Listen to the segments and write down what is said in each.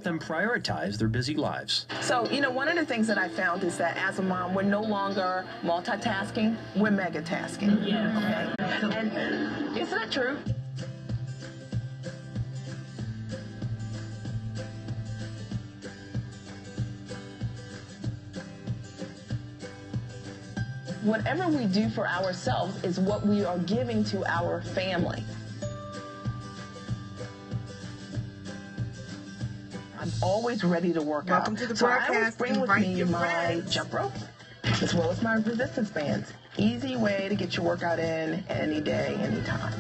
Them prioritize their busy lives. So, one of the things that I found is that as a mom, we're no longer multitasking, we're megatasking. Yeah. Okay? And isn't that true? Whatever we do for ourselves is what we are giving to our family. I'm always ready to work Welcome out. to the so broadcast. I always bring with me my jump rope as well as my resistance bands. Easy way to get your workout in any day, anytime.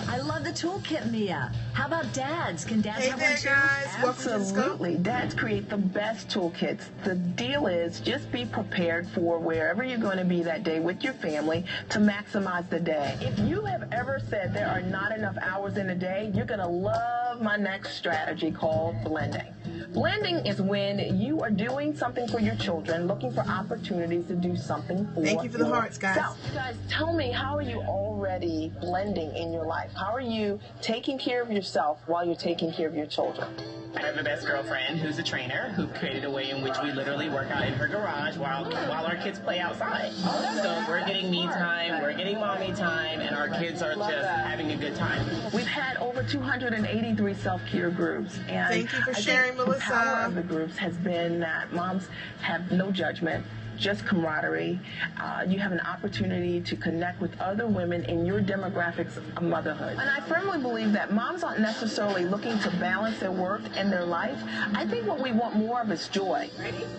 I love the toolkit, Mia. How about dads? Can dads Hey have there, one too? guys. Welcome to the Scoop. Absolutely. Dads create the best toolkits. The deal is just be prepared for wherever you're going to be that day with your family to maximize the day. If you have ever said there are not enough hours in a day, you're going to love my next strategy called blending. Blending is when you are doing something for your children, looking for opportunities to do something for Thank you for the hearts, guys. yourself. Guys, tell me, how are you already blending in your life? How are you taking care of yourself while you're taking care of your children? I have a best girlfriend who's a trainer who created a way in which we literally work out in her garage while our kids play outside. So we're getting me time, we're getting mommy time, and our kids are just having a good time. We've had over 283 self-care groups. And thank you for I sharing, think Melissa. The power of the groups has been that moms have no judgment, just camaraderie. You have an opportunity to connect with other women in your demographics of motherhood. And I firmly believe that moms aren't necessarily looking to balance their work and their life. I think what we want more of is joy.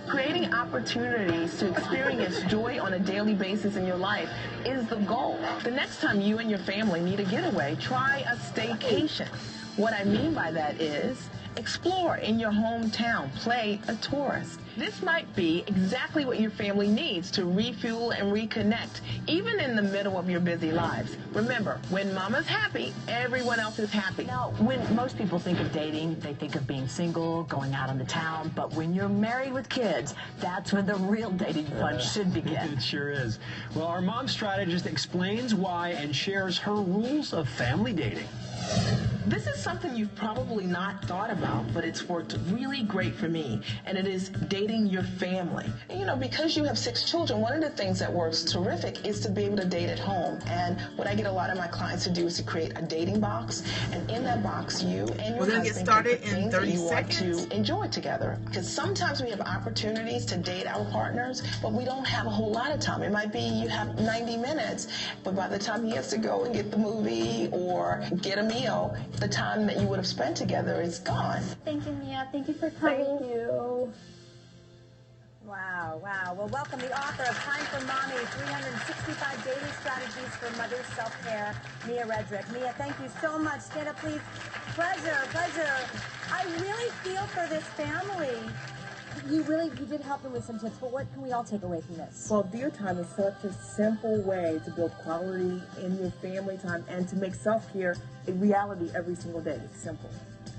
Creating opportunities to experience joy on a daily basis in your life is the goal. The next time you and your family need a getaway, try a staycation. What I mean by that is explore in your hometown, play a tourist. This might be exactly what your family needs to refuel and reconnect, even in the middle of your busy lives. Remember, when mama's happy, everyone else is happy. Now, when most people think of dating, they think of being single, going out on the town, but when you're married with kids, that's when the real dating fun should begin. It sure is. Well, our mom strategist explains why and shares her rules of family dating. This is something you've probably not thought about, but it's worked really great for me, and it is dating your family. And, because you have 6 children, one of the things that works terrific is to be able to date at home. And what I get a lot of my clients to do is to create a dating box, and in that box, you and your husband get started can put in things 30 that you seconds. want to enjoy together. Because sometimes we have opportunities to date our partners, but we don't have a whole lot of time. It might be you have 90 minutes, but by the time he has to go and get the movie or get a meal, the time that you would have spent together is gone. Thank you, Mia. Thank you for coming. Thank you. Wow, wow. Well, welcome the author of Time for Mommy, 365 Daily Strategies for Mother's Self-Care, Mia Redrick. Mia, thank you so much. Stand up, please. Pleasure, pleasure. I really feel for this family. You did help them with some tips, but what can we all take away from this? Well, Dear Time is such a simple way to build quality in your family time and to make self-care a reality every single day. It's simple.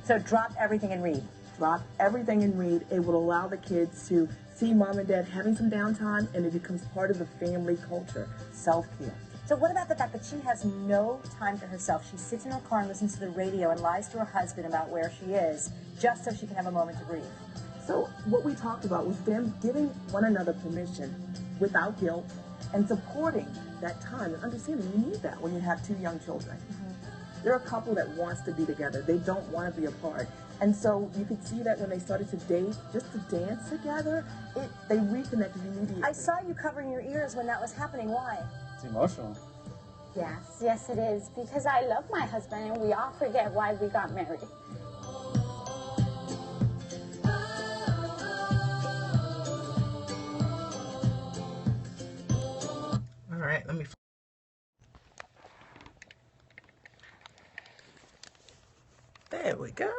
So drop everything and read. Drop everything and read. It will allow the kids to see mom and dad having some downtime, and it becomes part of the family culture, self-care. So what about the fact that she has no time for herself? She sits in her car and listens to the radio and lies to her husband about where she is, just so she can have a moment to breathe. So what we talked about was them giving one another permission without guilt and supporting that time and understanding you need that when you have 2 young children. They're a couple that wants to be together. They don't want to be apart. And so you could see that when they started to date, just to dance together, they reconnected immediately. I saw you covering your ears when that was happening. Why? It's emotional. Yes, it is. Because I love my husband and we all forget why we got married. All right, let me. There we go.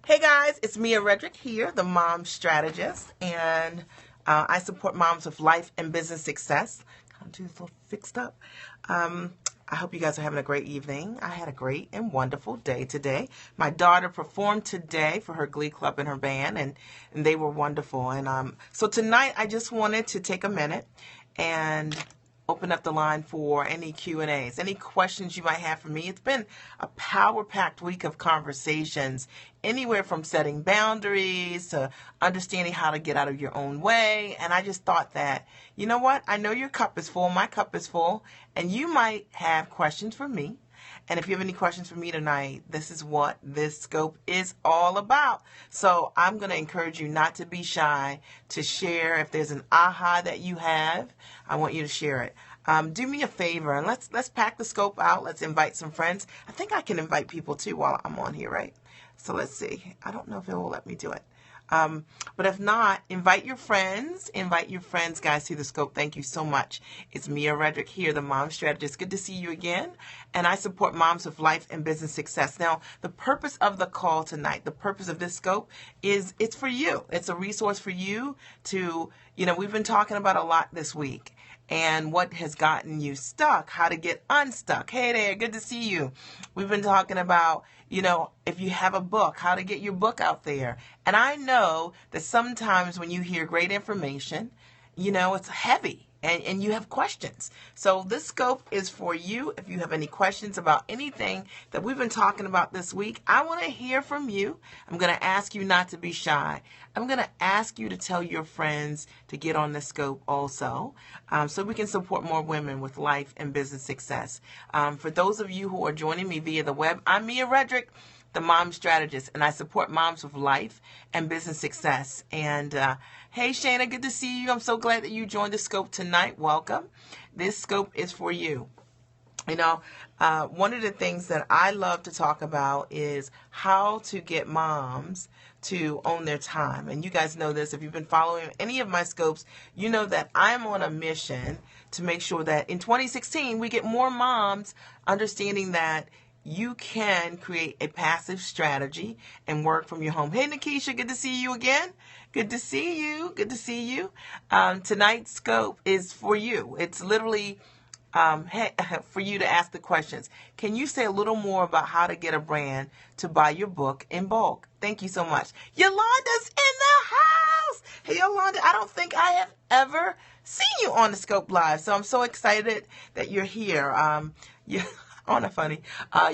Hey guys, it's Mia Redrick here, the mom strategist, and I support moms with life and business success. Kind of do this a little fixed up. I hope you guys are having a great evening. I had a great and wonderful day today. My daughter performed today for her glee club and her band, and they were wonderful. And so tonight I just wanted to take a minute and open up the line for any Q&As, any questions you might have for me. It's been a power-packed week of conversations, anywhere from setting boundaries to understanding how to get out of your own way. And I just thought that, you know what? I know your cup is full, my cup is full, and you might have questions for me. And if you have any questions for me tonight, this is what this scope is all about. So I'm going to encourage you not to be shy, to share. If there's an aha that you have, I want you to share it. Do me a favor and let's pack the scope out. Let's invite some friends. I think I can invite people too while I'm on here, right? So let's see. I don't know if it will let me do it. But if not, invite your friends, guys, to the scope. Thank you so much. It's Mia Redrick here, the Mom Strategist. Good to see you again. And I support moms with life and business success. Now, the purpose of the call tonight, the purpose of this scope is it's for you. It's a resource for you to, we've been talking about a lot this week. And what has gotten you stuck, how to get unstuck. Hey there, good to see you. We've been talking about, if you have a book, how to get your book out there. And I know that sometimes when you hear great information, it's heavy and you have questions. So this scope is for you. If you have any questions about anything that we've been talking about this week, I want to hear from you. I'm going to ask you not to be shy. I'm going to ask you to tell your friends to get on the scope also, so we can support more women with life and business success. For those of you who are joining me via the web, I'm Mia Redrick, the Mom Strategist, and I support moms with life and business success. And hey, Shana, good to see you. I'm so glad that you joined the scope tonight. Welcome. This scope is for you. One of the things that I love to talk about is how to get moms to own their time. And you guys know this. If you've been following any of my scopes, you know that I'm on a mission to make sure that in 2016, we get more moms understanding that you can create a passive strategy and work from your home. Hey, Nikisha, good to see you again. Good to see you. Good to see you. Tonight's scope is for you. It's literally for you to ask the questions. Can you say a little more about how to get a brand to buy your book in bulk? Thank you so much. Yolanda's in the house. Hey, Yolanda, I don't think I have ever seen you on the Scope Live, so I'm so excited that you're here. Oh, not funny.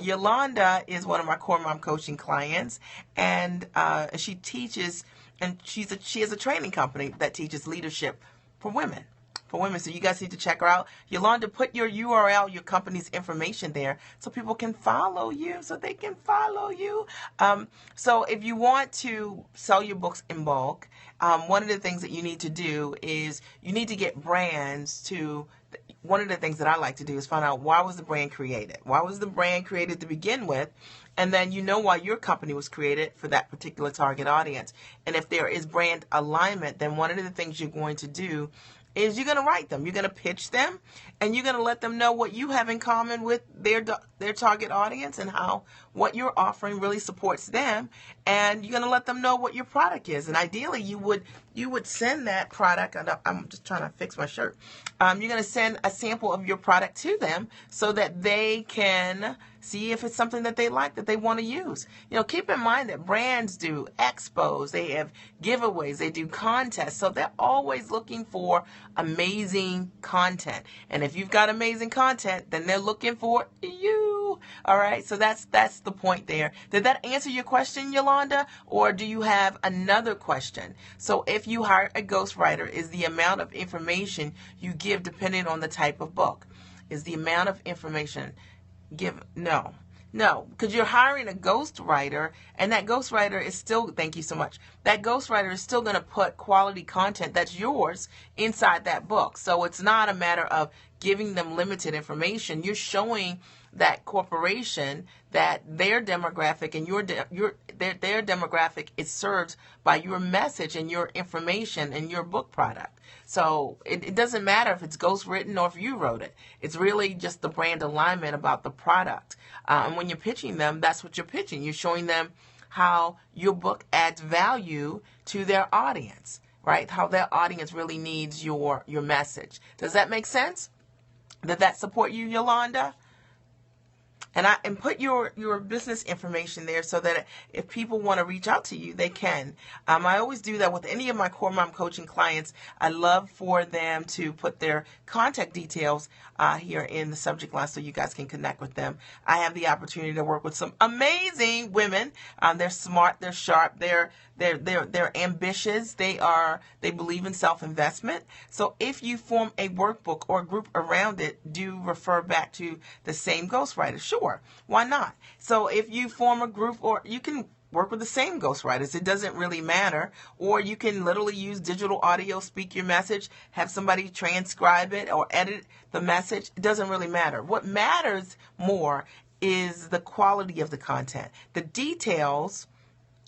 Yolanda is one of my core mom coaching clients, and she teaches, and she has a training company that teaches leadership for women. So you guys need to check her out. Yolanda, put your URL, your company's information there so people can follow you, so they can follow you. So if you want to sell your books in bulk, one of the things that you need to do is you need to get brands to. One of the things that I like to do is find out, why was the brand created? Why was the brand created to begin with? And then why your company was created for that particular target audience. And if there is brand alignment, then one of the things you're going to do is you're going to write them. You're going to pitch them, and you're going to let them know what you have in common with their target audience and how what you're offering really supports them. And you're going to let them know what your product is. And ideally, you would send that product. I'm just trying to fix my shirt. You're going to send a sample of your product to them so that they can see if it's something that they like, that they want to use. Keep in mind that brands do expos, they have giveaways, they do contests. So they're always looking for amazing content. And if you've got amazing content, then they're looking for you. All right. So that's the point there. Did that answer your question, Yolanda? Or do you have another question? So if you hire a ghostwriter, is the amount of information you give depending on the type of book? Is the amount of information No, because you're hiring a ghostwriter, and that ghostwriter is still, thank you so much, that ghostwriter is still going to put quality content that's yours inside that book. So it's not a matter of giving them limited information. You're showing that corporation that their demographic and their demographic is served by your message and your information and your book product. So it doesn't matter if it's ghostwritten or if you wrote it. It's really just the brand alignment about the product. And when you're pitching them, that's what you're pitching. You're showing them how your book adds value to their audience, right? How their audience really needs your message. Does that make sense? Did that support you, Yolanda? and put your business information there so that if people want to reach out to you, they can. I always do that with any of my Core Mom coaching clients. I love for them to put their contact details here in the subject line so you guys can connect with them. I have the opportunity to work with some amazing women. They're smart, they're sharp, they're ambitious, they believe in self-investment. So if you form a workbook or a group around it, do refer back to the same ghostwriter. Sure, why not? So if you form a group, or you can work with the same ghostwriters, it doesn't really matter. Or you can literally use digital audio, speak your message, have somebody transcribe it or edit the message. It doesn't really matter. What matters more is the quality of the content. The details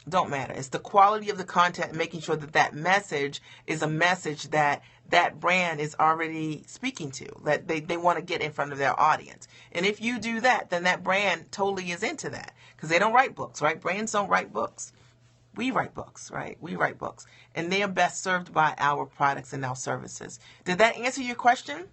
don't matter. It's the quality of the content, making sure that that message is a message that that brand is already speaking to, that they want to get in front of their audience. And if you do that, then that brand totally is into that, because they don't write books, right? Brands don't write books. We write books, right? We write books. And they are best served by our products and our services. Did that answer your question?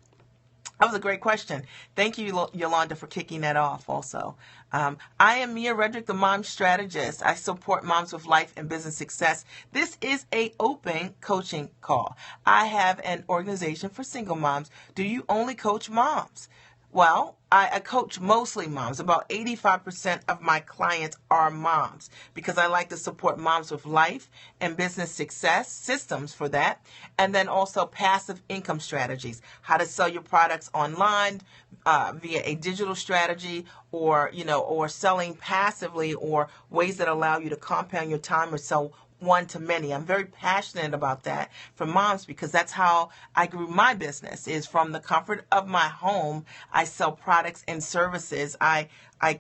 That was a great question. Thank you, Yolanda, for kicking that off also. I am Mia Redrick, the Mom Strategist. I support moms with life and business success. This is an open coaching call. I have an organization for single moms. Do you only coach moms? Well, I coach mostly moms. About 85% of my clients are moms, because I like to support moms with life and business success, systems for that, and then also passive income strategies, how to sell your products online via a digital strategy, or selling passively, or ways that allow you to compound your time or sell one to many. I'm very passionate about that for moms, because that's how I grew my business, is from the comfort of my home. I sell products and services. I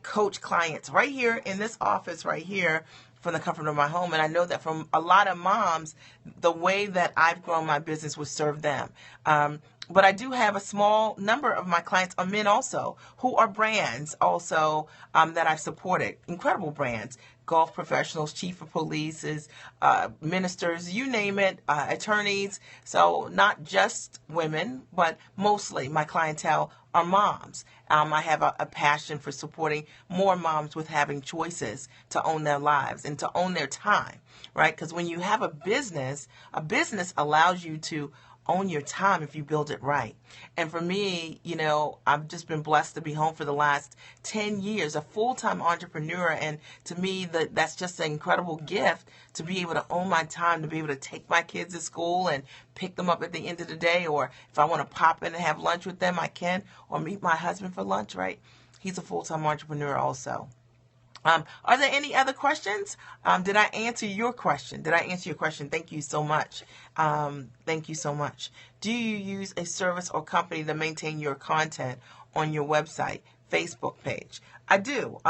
coach clients right here in this office right here from the comfort of my home. And I know that from a lot of moms, the way that I've grown my business would serve them. But I do have a small number of my clients are men also, who are brands also that I've supported. Incredible brands. Golf professionals, chief of police, ministers, you name it, attorneys. So not just women, but mostly my clientele are moms. I have a passion for supporting more moms with having choices to own their lives and to own their time, right? Because when you have a business allows you to own your time if you build it right. And for me, I've just been blessed to be home for the last 10 years, a full-time entrepreneur. And to me, that's just an incredible gift to be able to own my time, to be able to take my kids to school and pick them up at the end of the day. Or if I want to pop in and have lunch with them, I can, or meet my husband for lunch, right? He's a full-time entrepreneur also. Are there any other questions? Did I answer your question? Thank you so much. Thank you so much. Do you use a service or company to maintain your content on your website, Facebook page? I do.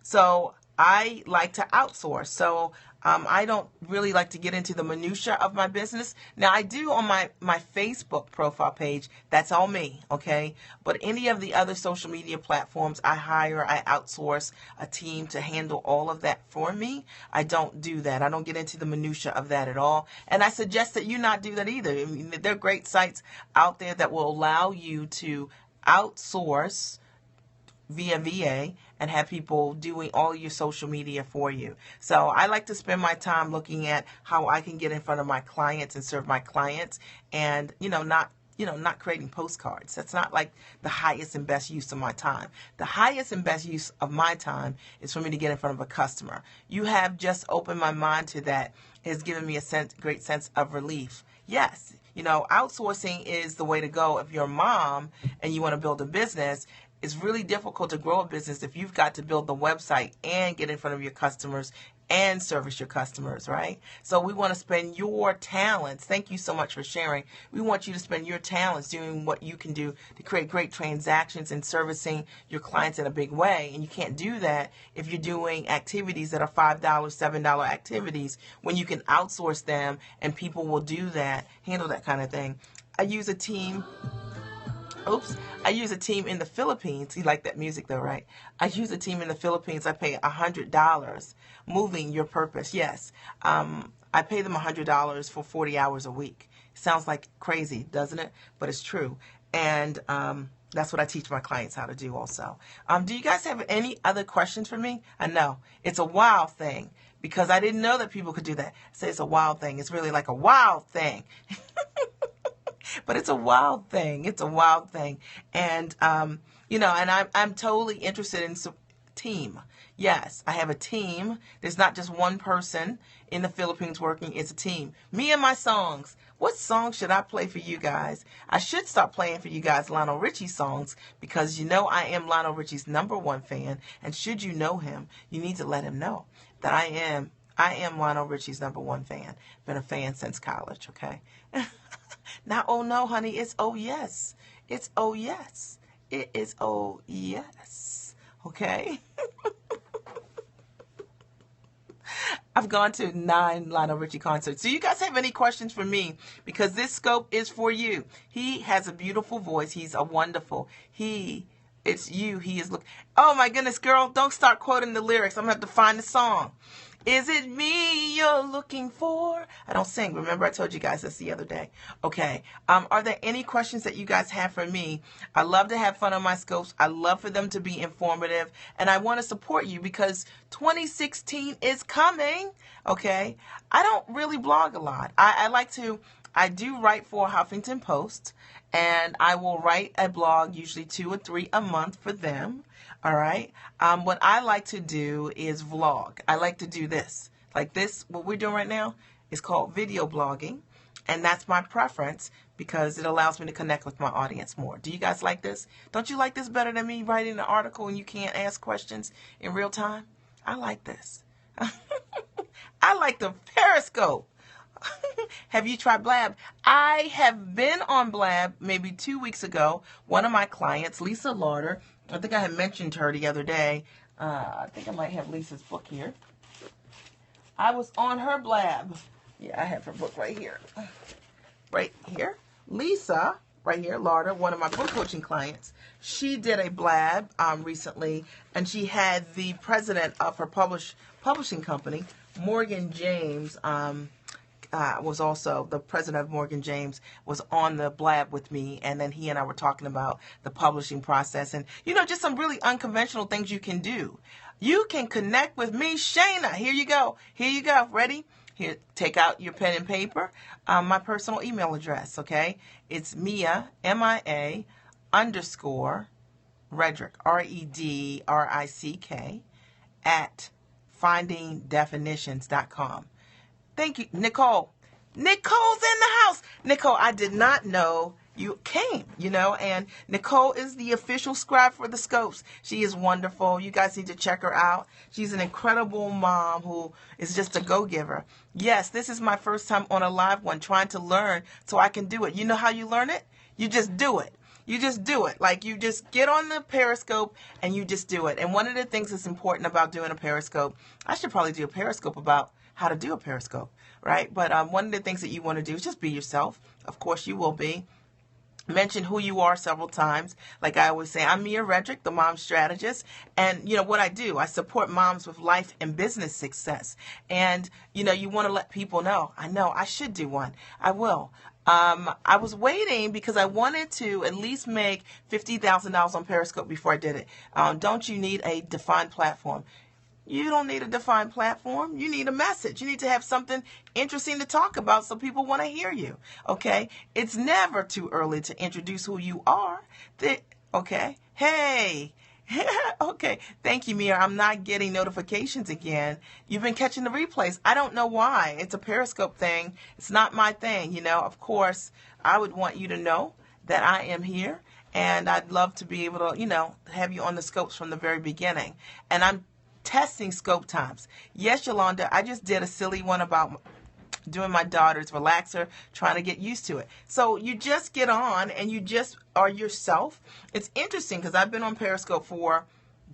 So I like to outsource. So I don't really like to get into the minutia of my business. Now, I do on my Facebook profile page. That's all me, okay? But any of the other social media platforms, I outsource a team to handle all of that for me. I don't do that. I don't get into the minutia of that at all. And I suggest that you not do that either. I mean, there are great sites out there that will allow you to outsource via VA and have people doing all your social media for you. So I like to spend my time looking at how I can get in front of my clients and serve my clients, and not creating postcards. That's not like the highest and best use of my time. The highest and best use of my time is for me to get in front of a customer. You have just opened my mind to that. It has given me a great sense of relief. Yes, outsourcing is the way to go if you're a mom and you want to build a business. It's really difficult to grow a business if you've got to build the website and get in front of your customers and service your customers, right? So we want to spend your talents. Thank you so much for sharing. We want you to spend your talents doing what you can do to create great transactions and servicing your clients in a big way. And you can't do that if you're doing activities that are $5, $7 activities, when you can outsource them and people will do that, handle that kind of thing. I use a team in the Philippines. You like that music though, right? I use a team in the Philippines. I pay $100, moving your purpose. Yes. I pay them $100 for 40 hours a week. Sounds like crazy, doesn't it? But it's true. And That's what I teach my clients how to do also. Do you guys have any other questions for me? I know it's a wild thing because I didn't know that people could do that. I say it's a wild thing. It's really like a wild thing. But it's a wild thing. It's a wild thing. And, you know, and I'm totally interested in team. Yes, I have a team. There's not just one person in the Philippines working. It's a team. Me and my songs. What song should I play for you guys? I should start playing for you guys Lionel Richie songs because you know I am Lionel Richie's #1 fan. And should you know him, you need to let him know that I am Lionel Richie's #1 fan. Been a fan since college, okay? Now, oh no, honey, it's oh yes. It's oh yes. It is oh yes. Okay? I've gone to 9 Lionel Richie concerts. Do you guys have any questions for me? Because this scope is for you. He has a beautiful voice. He's a wonderful. It's you. He is look. Oh my goodness, girl, don't start quoting the lyrics. I'm going to have to find the song. Is it me you're looking for? I don't sing. Remember, I told you guys this the other day. Okay. Are there any questions that you guys have for me? I love to have fun on my scopes. I love for them to be informative. And I want to support you because 2016 is coming. Okay. I don't really blog a lot. I do write for Huffington Post. And I will write a blog, usually 2 or 3 a month for them. All right. What I like to do is vlog. I like to do this. Like this, what we're doing right now is called video blogging. And that's my preference because it allows me to connect with my audience more. Do you guys like this? Don't you like this better than me writing an article and you can't ask questions in real time? I like this. I like the Periscope. Have you tried Blab? I have been on Blab maybe 2 weeks ago. One of my clients, Lisa Lauder, I think I had mentioned her the other day. I think I might have Lisa's book here. I was on her Blab. Yeah, I have her book right here. Right here. Lisa, right here, Lauder, one of my book coaching clients. She did a Blab recently, and she had the president of her publishing company, Morgan James, was also the president of Morgan James, was on the Blab with me, and then he and I were talking about the publishing process and, you know, just some really unconventional things you can do. You can connect with me, Shayna. Here you go. Here you go. Ready? Here, take out your pen and paper. My personal email address, okay? It's Mia, M-I-A, _ Redrick, R-E-D-R-I-C-K, at findingdefinitions.com. Thank you, Nicole. Nicole's in the house. Nicole, I did not know you came, you know, and Nicole is the official scribe for the scopes. She is wonderful. You guys need to check her out. She's an incredible mom who is just a go-giver. Yes, this is my first time on a live one trying to learn so I can do it. You know how you learn it? You just do it. You just do it. Like, you just get on the Periscope and you just do it. And one of the things that's important about doing a Periscope, I should probably do a Periscope about how to do a Periscope, right? But one of the things that you want to do is just be yourself. Of course, you will be. Mention who you are several times. Like I always say, I'm Mia Redrick, the mom strategist. And, you know, what I do, I support moms with life and business success. And, you know, you want to let people know. I know I should do one. I will. I was waiting because I wanted to at least make $50,000 on Periscope before I did it. Don't you need a defined platform? You don't need a defined platform. You need a message. You need to have something interesting to talk about so people want to hear you. Okay? It's never too early to introduce who you are. Okay? Hey. Okay. Thank you, Mia. I'm not getting notifications again. You've been catching the replays. I don't know why. It's a Periscope thing. It's not my thing. You know, of course, I would want you to know that I am here. And I'd love to be able to, you know, have you on the scopes from the very beginning. And I'm testing scope times. Yes, Yolanda, I just did a silly one about doing my daughter's relaxer, trying to get used to it. So you just get on and you just are yourself. It's interesting because I've been on Periscope for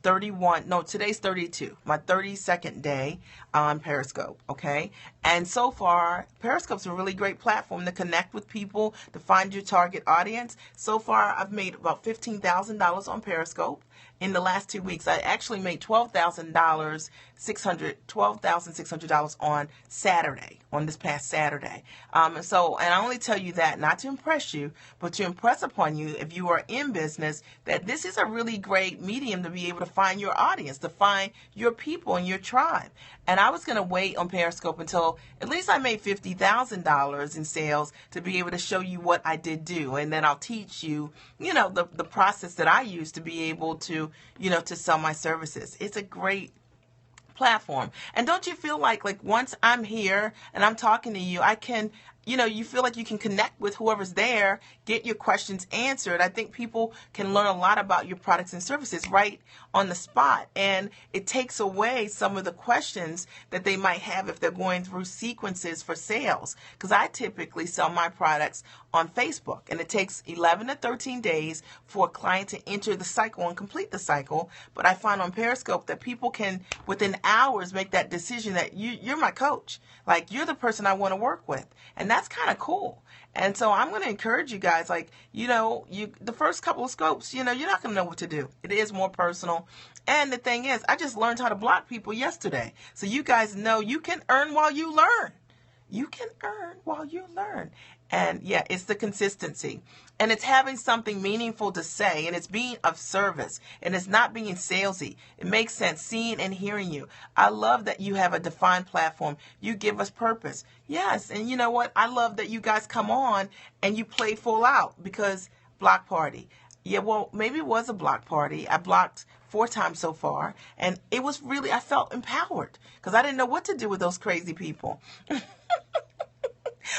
today's 32, my 32nd day on Periscope, okay? And so far, Periscope's a really great platform to connect with people, to find your target audience. So far, I've made about $15,000 on Periscope in the last 2 weeks. I actually made $12,600 on Saturday, on this past Saturday. And I only tell you that not to impress you, but to impress upon you, if you are in business, that this is a really great medium to be able to find your audience, to find your people and your tribe. And I was going to wait on Periscope until at least I made $50,000 in sales to be able to show you what I did do. And then I'll teach you, the process that I use to be able to, to sell my services. It's a great platform. And don't you feel like once I'm here and I'm talking to you, I can, you feel like you can connect with whoever's there, get your questions answered. I think people can learn a lot about your products and services right on the spot. And it takes away some of the questions that they might have if they're going through sequences for sales. Because I typically sell my products on Facebook, and it takes 11 to 13 days for a client to enter the cycle and complete the cycle. But I find on Periscope that people can, within hours, make that decision that you're my coach. Like, you're the person I want to work with. And that's kind of cool. And so I'm going to encourage you guys, the first couple of scopes, you're not going to know what to do. It is more personal. And the thing is, I just learned how to block people yesterday. So you guys know you can earn while you learn. You can earn while you learn. And yeah, it's the consistency. And it's having something meaningful to say. And it's being of service. And it's not being salesy. It makes sense seeing and hearing you. I love that you have a defined platform. You give us purpose. Yes. And you know what? I love that you guys come on and you play full out, because block party. Yeah, well, maybe it was a block party. I blocked 4 times so far. And it was really, I felt empowered because I didn't know what to do with those crazy people.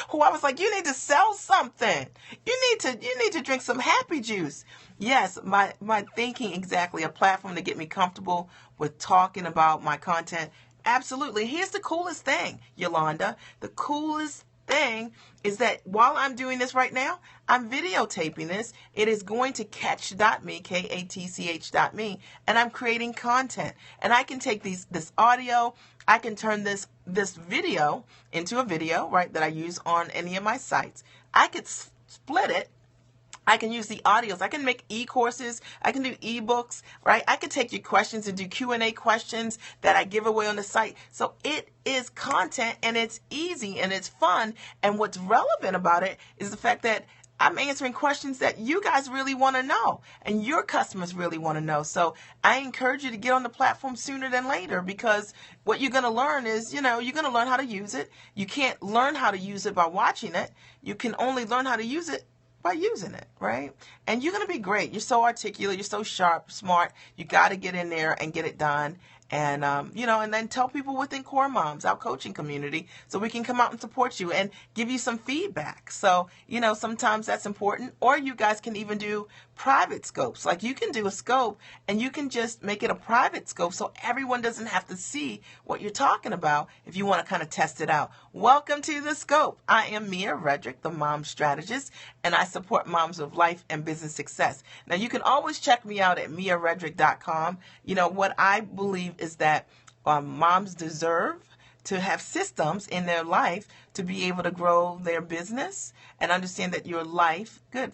Who I was like, you need to sell something. You need to drink some happy juice. Yes, my thinking, exactly, a platform to get me comfortable with talking about my content. Absolutely. Here's the coolest thing, Yolanda. The coolest thing is that while I'm doing this right now, I'm videotaping this. It is going to catch.me, KATCH.me, and I'm creating content. And I can take this audio, I can turn this video into a video, right, that I use on any of my sites. I could split it. I can use the audios. I can make e-courses. I can do e-books, right? I can take your questions and do Q&A questions that I give away on the site. So it is content, and it's easy, and it's fun. And what's relevant about it is the fact that I'm answering questions that you guys really want to know and your customers really want to know. So I encourage you to get on the platform sooner than later, because what you're going to learn is, you're going to learn how to use it. You can't learn how to use it by watching it. You can only learn how to use it by using it, right? And you're going to be great. You're so articulate. You're so sharp, smart. You got to get in there and get it done. And, and then tell people within Core Moms, our coaching community, so we can come out and support you and give you some feedback. So, sometimes that's important. Or you guys can even do private scopes. Like, you can do a scope and you can just make it a private scope so everyone doesn't have to see what you're talking about if you want to kind of test it out. Welcome to the scope. I am Mia Redrick, the Mom Strategist, and I support moms of life and business success. Now, you can always check me out at miaredrick.com. What I believe is that moms deserve to have systems in their life to be able to grow their business and understand that your life, good,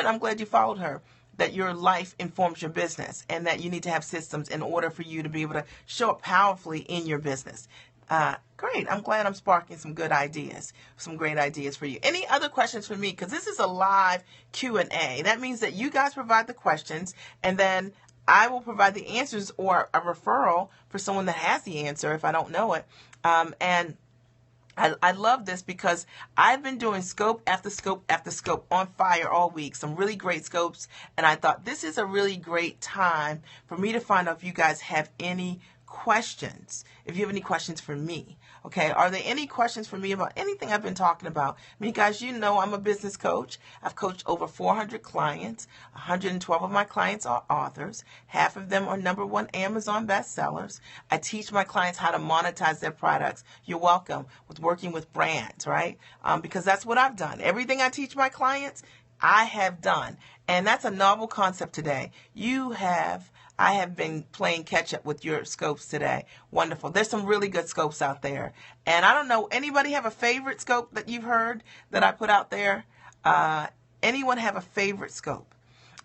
I'm glad you followed her, that your life informs your business, and that you need to have systems in order for you to be able to show up powerfully in your business. Great. I'm glad I'm sparking some good ideas, some great ideas for you. Any other questions for me? Because this is a live Q&A. That means that you guys provide the questions, and then I will provide the answers or a referral for someone that has the answer if I don't know it. And I love this because I've been doing scope after scope after scope on fire all week, some really great scopes. And I thought this is a really great time for me to find out if you guys have any questions, if you have any questions for me. Okay, are there any questions for me about anything I've been talking about? I mean, guys, I'm a business coach. I've coached over 400 clients. 112 of my clients are authors. Half of them are #1 Amazon bestsellers. I teach my clients how to monetize their products. You're welcome with working with brands, right? Because that's what I've done. Everything I teach my clients, I have done. And that's a novel concept today. You have I have been playing catch up with your scopes today. Wonderful. There's some really good scopes out there. And I don't know, anybody have a favorite scope that you've heard that I put out there? Anyone have a favorite scope?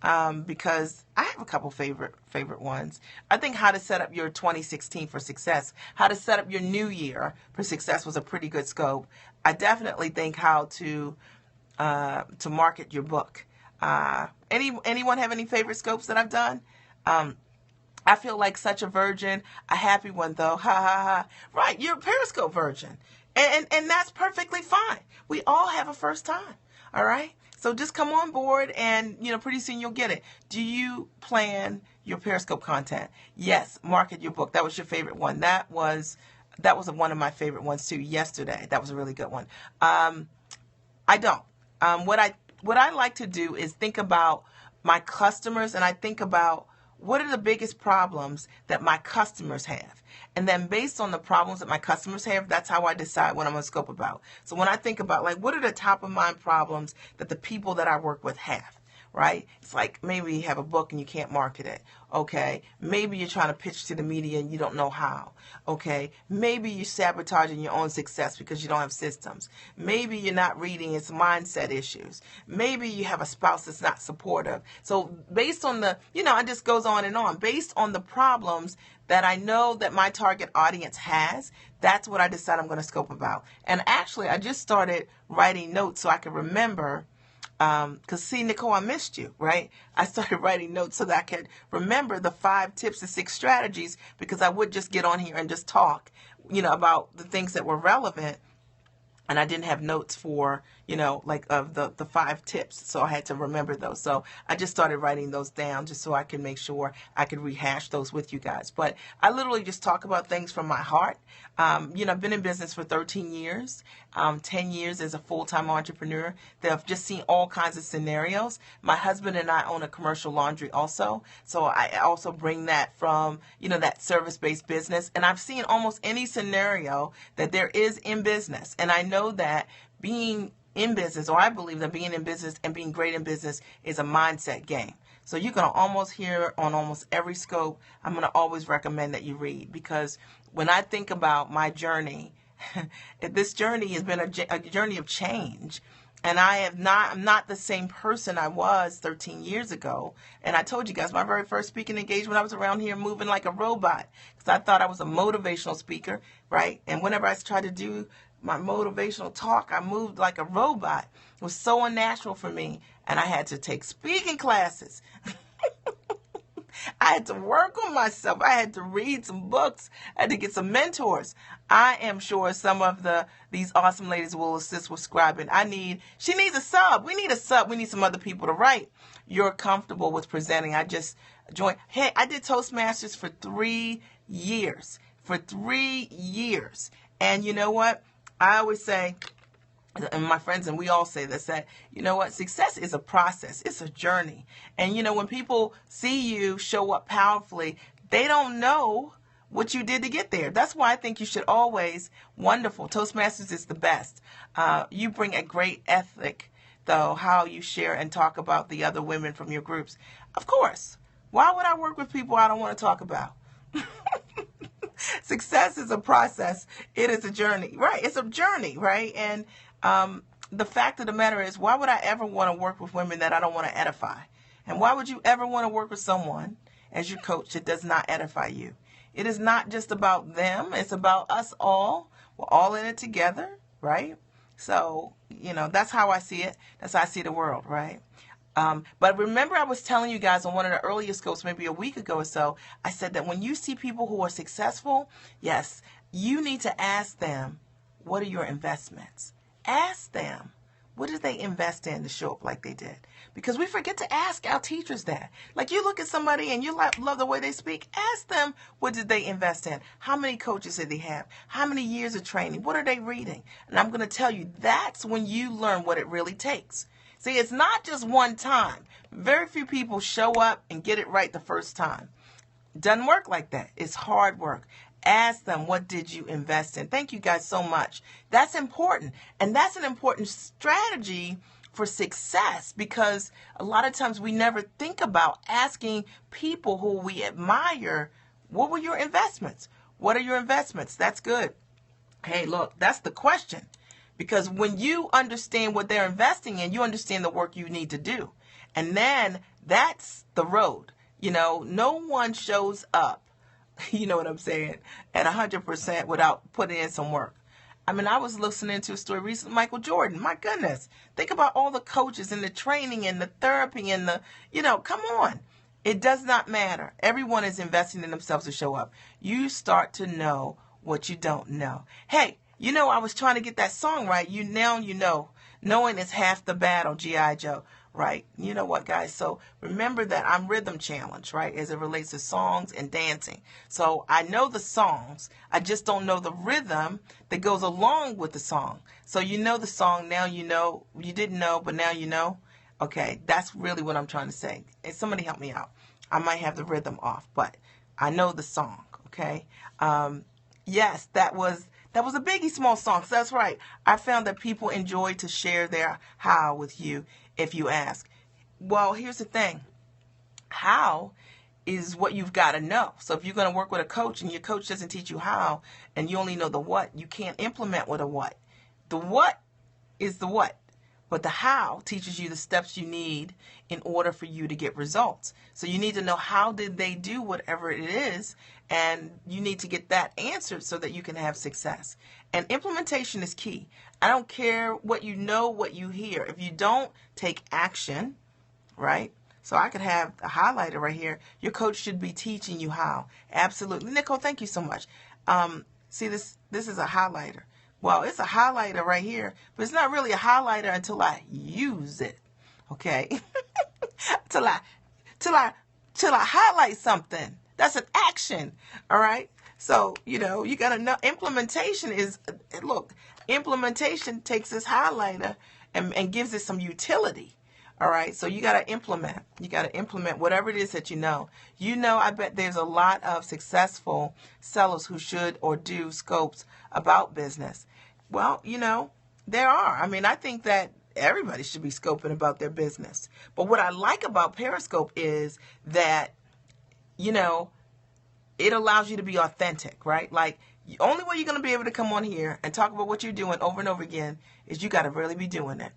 Because I have a couple favorite ones. I think how to set up your 2016 for success, how to set up your new year for success was a pretty good scope. I definitely think how to market your book. Anyone have any favorite scopes that I've done? I feel like such a virgin, a happy one though. Ha ha ha. Right, you're a Periscope virgin. And that's perfectly fine. We all have a first time. All right? So just come on board and, pretty soon you'll get it. Do you plan your Periscope content? Yes, market your book. That was your favorite one. That was one of my favorite ones too yesterday. That was a really good one. I don't. What I like to do is think about my customers, and I think about what are the biggest problems that my customers have. And then based on the problems that my customers have, that's how I decide what I'm going to scope about. So when I think about, like, what are the top of mind problems that the people that I work with have, right? It's like maybe you have a book and you can't market it. Okay. Maybe you're trying to pitch to the media and you don't know how. Okay. Maybe you're sabotaging your own success because you don't have systems. Maybe you're not reading, it's mindset issues. Maybe you have a spouse that's not supportive. So based on the, it just goes on and on. Based on the problems that I know that my target audience has, that's what I decide I'm going to scope about. And actually, I just started writing notes so I can remember. Because see, Nicole, I missed you, right? I started writing notes so that I could remember the 5 tips and 6 strategies, because I would just get on here and just talk, about the things that were relevant. And I didn't have notes for, of the 5 tips. So I had to remember those. So I just started writing those down just so I can make sure I could rehash those with you guys. But I literally just talk about things from my heart. I've been in business for 13 years, 10 years as a full-time entrepreneur. I've just seen all kinds of scenarios. My husband and I own a commercial laundry also. So I also bring that from, that service-based business. And I've seen almost any scenario that there is in business. And I know that being in business, or I believe that being in business and being great in business is a mindset game. So you're going to almost hear on almost every scope, I'm going to always recommend that you read, because when I think about my journey, this journey has been a journey of change. And I'm not the same person I was 13 years ago. And I told you guys, my very first speaking engagement, I was around here moving like a robot because I thought I was a motivational speaker, right? And whenever I tried to do my motivational talk, I moved like a robot. It was so unnatural for me. And I had to take speaking classes. I had to work on myself. I had to read some books. I had to get some mentors. I am sure some of these awesome ladies will assist with scribing. She needs a sub. We need a sub. We need some other people to write. You're comfortable with presenting. I just joined. Hey, I did Toastmasters for 3 years. For 3 years. And you know what? I always say, and my friends and we all say this, that, success is a process. It's a journey. And, when people see you show up powerfully, they don't know what you did to get there. That's why I think you should always, wonderful. Toastmasters is the best. You bring a great ethic, though, how you share and talk about the other women from your groups. Of course. Why would I work with people I don't want to talk about? Success is a process. It is a journey, right? It's a journey, right? And the fact of the matter is, why would I ever want to work with women that I don't want to edify? And why would you ever want to work with someone as your coach that does not edify you? It is not just about them. It's about us all. We're all in it together, right? So, that's how I see it. That's how I see the world, right? But remember, I was telling you guys on one of the earlier scopes, maybe a week ago or so, I said that when you see people who are successful, yes, you need to ask them, what are your investments? Ask them, what did they invest in to show up like they did? Because we forget to ask our teachers that. Like, you look at somebody and you love the way they speak, ask them, what did they invest in? How many coaches did they have? How many years of training? What are they reading? And I'm going to tell you, that's when you learn what it really takes. See, it's not just one time. Very few people show up and get it right the first time. It doesn't work like that. It's hard work. Ask them, what did you invest in? Thank you guys so much. That's important. And that's an important strategy for success, because a lot of times we never think about asking people who we admire, what were your investments? What are your investments? That's good. Hey, look, that's the question. Because when you understand what they're investing in, you understand the work you need to do. And then that's the road. You know, no one shows up, you know what I'm saying, at 100% without putting in some work. I mean, I was listening to a story recently, Michael Jordan. My goodness. Think about all the coaches and the training and the therapy and the, you know, come on. It does not matter. Everyone is investing in themselves to show up. You start to know what you don't know. Hey, you know, I was trying to get that song right. You know. Knowing is half the battle, G.I. Joe, right? You know what, guys? So remember that I'm rhythm challenged, right, as it relates to songs and dancing. So I know the songs. I just don't know the rhythm that goes along with the song. So you know the song, now you know. You didn't know, but now you know. Okay, that's really what I'm trying to say. And somebody help me out. I might have the rhythm off, but I know the song, okay? Yes, that was a Biggie Smalls song. So that's right. I found that people enjoy to share their how with you if you ask. Well, here's the thing. How is what you've got to know. So if you're going to work with a coach and your coach doesn't teach you how and you only know the what, you can't implement with a what. The what is the what. But the how teaches you the steps you need in order for you to get results. So you need to know how did they do whatever it is, and you need to get that answered so that you can have success. And implementation is key. I don't care what you know, what you hear. If you don't take action, right? So I could have a highlighter right here. Your coach should be teaching you how. Absolutely. Nicole, thank you so much. See, this is a highlighter. Well, it's a highlighter right here, but it's not really a highlighter until I use it. Okay? till I highlight something. That's an action. All right? So, you know, you got to know implementation takes this highlighter and gives it some utility. All right, so you got to implement. You got to implement whatever it is that you know. You know, I bet there's a lot of successful sellers who should or do scopes about business. Well, you know, there are. I mean, I think that everybody should be scoping about their business. But what I like about Periscope is that, you know, it allows you to be authentic, right? Like, the only way you're going to be able to come on here and talk about what you're doing over and over again is you got to really be doing it.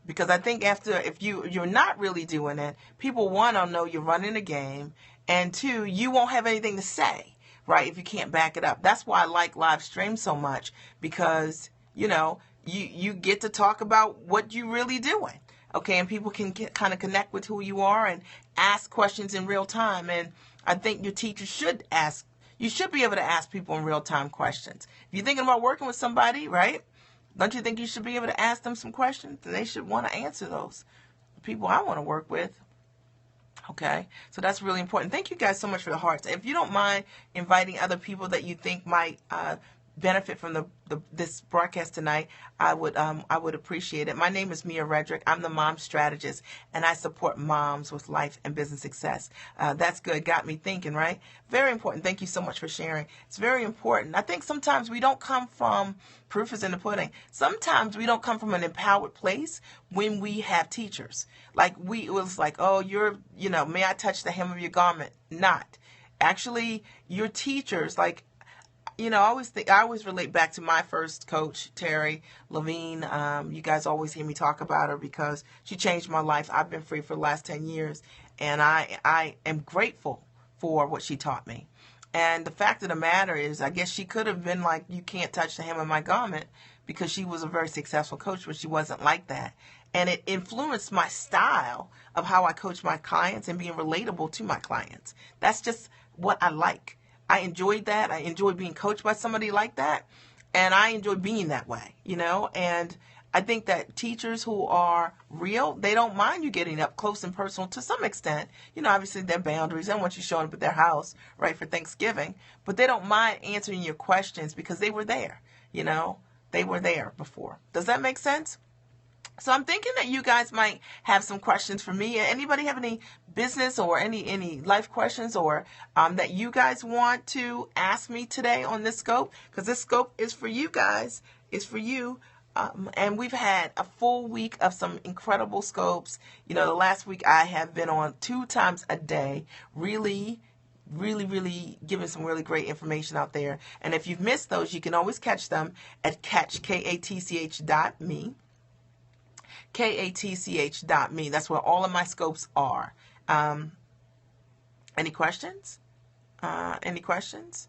Because I think if you're not really doing it, people, one, don't know you're running a game, and two, you won't have anything to say, right, if you can't back it up. That's why I like live streams so much, because, you know, you get to talk about what you're really doing, okay, and people can kind of connect with who you are and ask questions in real time. And I think your teacher should ask. You should be able to ask people in real time questions. If you're thinking about working with somebody, right? Don't you think you should be able to ask them some questions? And they should want to answer those. The people I want to work with. Okay, so that's really important. Thank you guys so much for the hearts. If you don't mind inviting other people that you think might benefit from this broadcast tonight, I would appreciate it. My name is Mia Redrick. I'm the mom strategist, and I support moms with life and business success. That's good. Got me thinking, right? Very important. Thank you so much for sharing. It's very important. I think sometimes we don't come from, proof is in the pudding, sometimes we don't come from an empowered place when we have teachers. Like, it was like, oh, may I touch the hem of your garment? Not. Actually, your teachers, like, you know, I always relate back to my first coach, Terry Levine. You guys always hear me talk about her because she changed my life. I've been free for the last 10 years, and I am grateful for what she taught me. And the fact of the matter is, I guess she could have been like, you can't touch the hem of my garment, because she was a very successful coach, but she wasn't like that. And it influenced my style of how I coach my clients and being relatable to my clients. That's just what I like. I enjoyed that. I enjoyed being coached by somebody like that. And I enjoy being that way, you know. And I think that teachers who are real, they don't mind you getting up close and personal to some extent. You know, obviously their boundaries. They don't want you showing up at their house, right, for Thanksgiving. But they don't mind answering your questions because they were there, you know. They were there before. Does that make sense? So I'm thinking that you guys might have some questions for me. Anybody have any business or any life questions or that you guys want to ask me today on this scope? Because this scope is for you guys. It's for you. And we've had a full week of some incredible scopes. You know, the last week I have been on 2 times a day, really giving some really great information out there. And if you've missed those, you can always catch them at KATCH.me. KATCH.me. That's where all of my scopes are. Any questions? Any questions?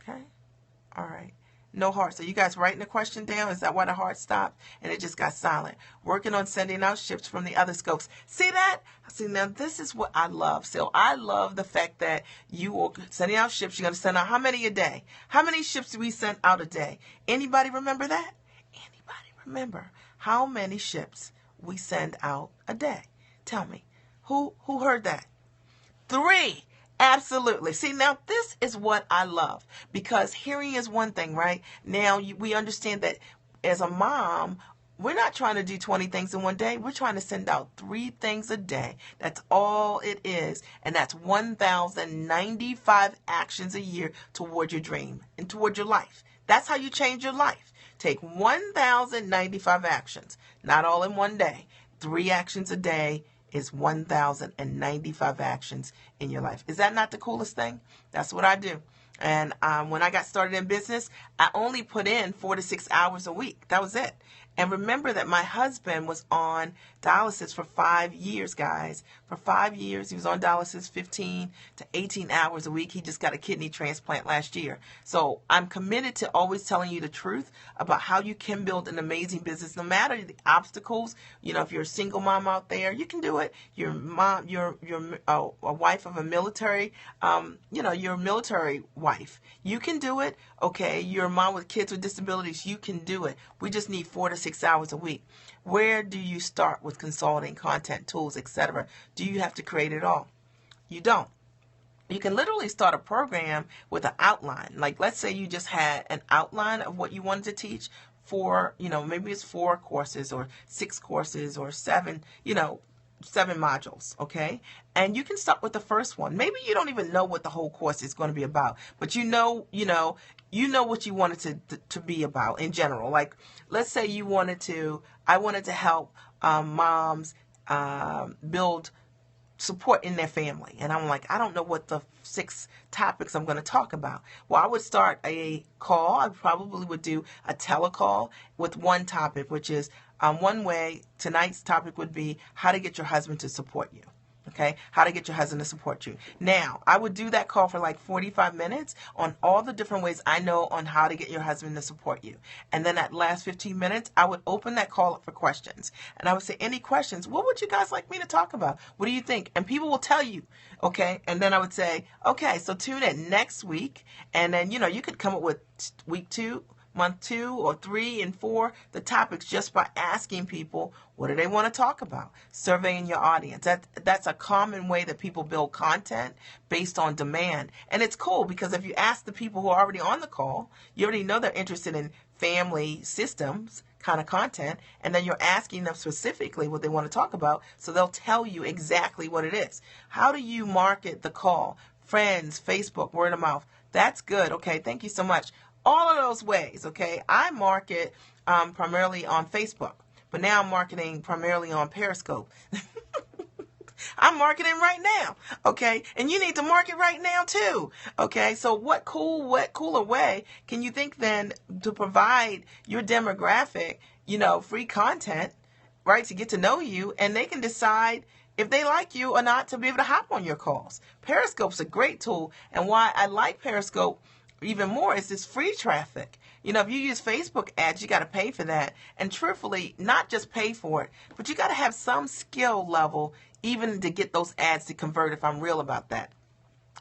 Okay. All right. No hearts. So you guys writing the question down? Is that why the heart stopped? And it just got silent. Working on sending out ships from the other scopes. See that? See, now this is what I love. So I love the fact that you are sending out ships. You're going to send out how many a day? How many ships do we send out a day? Anybody remember that? Anybody remember how many ships we send out a day? Tell me. Who heard that? 3. Absolutely. See, now this is what I love, because hearing is one thing, right? Now we understand that as a mom, we're not trying to do 20 things in one day. We're trying to send out 3 things a day. That's all it is. And that's 1,095 actions a year toward your dream and toward your life. That's how you change your life. Take 1,095 actions, not all in one day. 3 actions a day is 1,095 actions in your life. Is that not the coolest thing? That's what I do. And when I got started in business, I only put in 4 to 6 hours a week. That was it. And remember that my husband was on dialysis for 5 years, guys. For 5 years, he was on dialysis 15 to 18 hours a week. He just got a kidney transplant last year. So I'm committed to always telling you the truth about how you can build an amazing business, no matter the obstacles. You know, if you're a single mom out there, you can do it. Your mom, you're a wife of a military, you're a military wife. You can do it. Okay, you're a mom with kids with disabilities. You can do it. We just need 4 to 6 hours a week. Where do you start with consulting, content, tools, etc.? Do you have to create it all? You don't. You can literally start a program with an outline. Like, let's say you just had an outline of what you wanted to teach for, maybe it's 4 courses or 6 courses or 7, 7 modules, okay? And you can start with the first one. Maybe you don't even know what the whole course is going to be about, but you know what you want it to be about in general. Like, let's say I wanted to help moms build support in their family. And I'm like, I don't know what the 6 topics I'm going to talk about. Well, I would start a call. I probably would do a telecall with one topic, which is one way. Tonight's topic would be how to get your husband to support you. Okay, how to get your husband to support you. Now, I would do that call for like 45 minutes on all the different ways I know on how to get your husband to support you. And then that last 15 minutes, I would open that call up for questions. And I would say, any questions? What would you guys like me to talk about? What do you think? And people will tell you, okay? And then I would say, okay, so tune in next week. And then, you could come up with week 2, month 2 or 3 and 4, the topics, just by asking people, what do they want to talk about? Surveying your audience. That's a common way that people build content based on demand. And it's cool because if you ask the people who are already on the call, you already know they're interested in family systems kind of content, and then you're asking them specifically what they want to talk about, so they'll tell you exactly what it is. How do you market the call? Friends, Facebook, word of mouth. That's good. Okay, thank you so much. All of those ways, okay? I market primarily on Facebook, but now I'm marketing primarily on Periscope. I'm marketing right now, okay? And you need to market right now too, okay? So what cooler way can you think then to provide your demographic, free content, right, to get to know you, and they can decide if they like you or not to be able to hop on your calls. Periscope's a great tool, and why I like Periscope even more is this free traffic. If you use Facebook ads, you got to pay for that. And truthfully, not just pay for it, but you got to have some skill level even to get those ads to convert, if I'm real about that.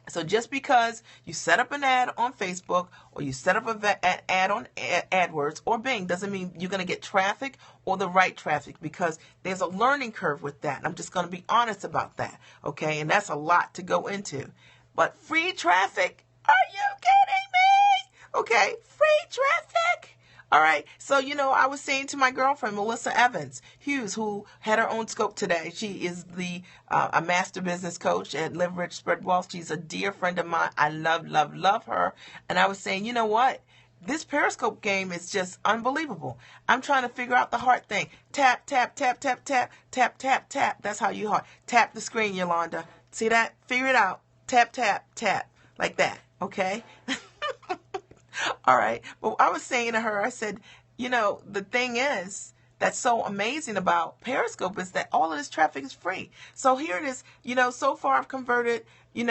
So just because you set up an ad on Facebook or you set up an ad on AdWords or Bing doesn't mean you're going to get traffic or the right traffic, because there's a learning curve with that. And I'm just going to be honest about that, okay? And that's a lot to go into. But free traffic, are you kidding me? Okay, free traffic. All right. So, I was saying to my girlfriend, Melissa Evans Hughes, who had her own scope today. She is a master business coach at Live Rich, Spread Wealth. She's a dear friend of mine. I love her. And I was saying, you know what? this Periscope game is just unbelievable. I'm trying to figure out the heart thing. Tap, tap, tap, tap, tap, tap, tap, tap. That's how you heart. Tap the screen, Yolanda. See that? Figure it out. Tap, tap, tap. Like that. Okay? All right. But I was saying to her, I said, the thing is, that's so amazing about Periscope is that all of this traffic is free. So here it is. So far I've converted, made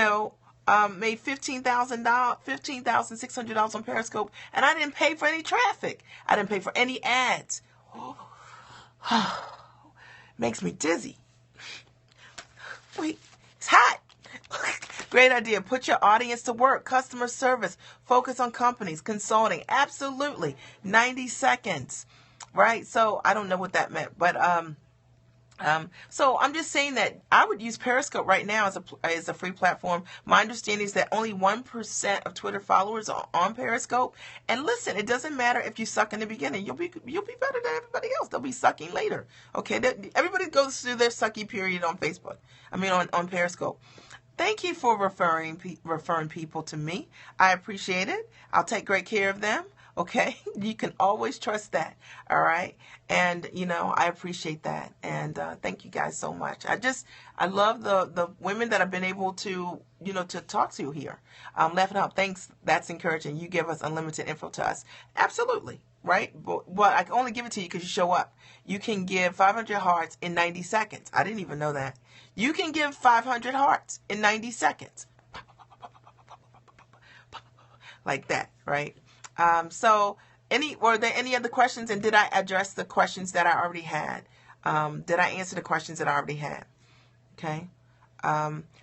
$15,600 on Periscope, and I didn't pay for any traffic. I didn't pay for any ads. Makes me dizzy. Wait, it's hot. Great idea. Put your audience to work. Customer service. Focus on companies. Consulting. Absolutely. 90 seconds. Right? So I don't know what that meant, but so I'm just saying that I would use Periscope right now as a free platform. My understanding is that only 1% of Twitter followers are on Periscope. And listen, it doesn't matter if you suck in the beginning. You'll be better than everybody else. They'll be sucking later. Okay? Everybody goes through their sucky period on Facebook. On Periscope. Thank you for referring people to me. I appreciate it. I'll take great care of them. Okay, you can always trust that. All right. And, I appreciate that. And thank you guys so much. I love the women that I've been able to, to talk to here. Laughing out. Thanks. That's encouraging. You give us unlimited info to us. Absolutely. Right. But I can only give it to you because you show up. You can give 500 hearts in 90 seconds. I didn't even know that. You can give 500 hearts in 90 seconds. Like that. Right. So were there any other questions, and did I address the questions that I already had? Did I answer the questions that I already had? Okay.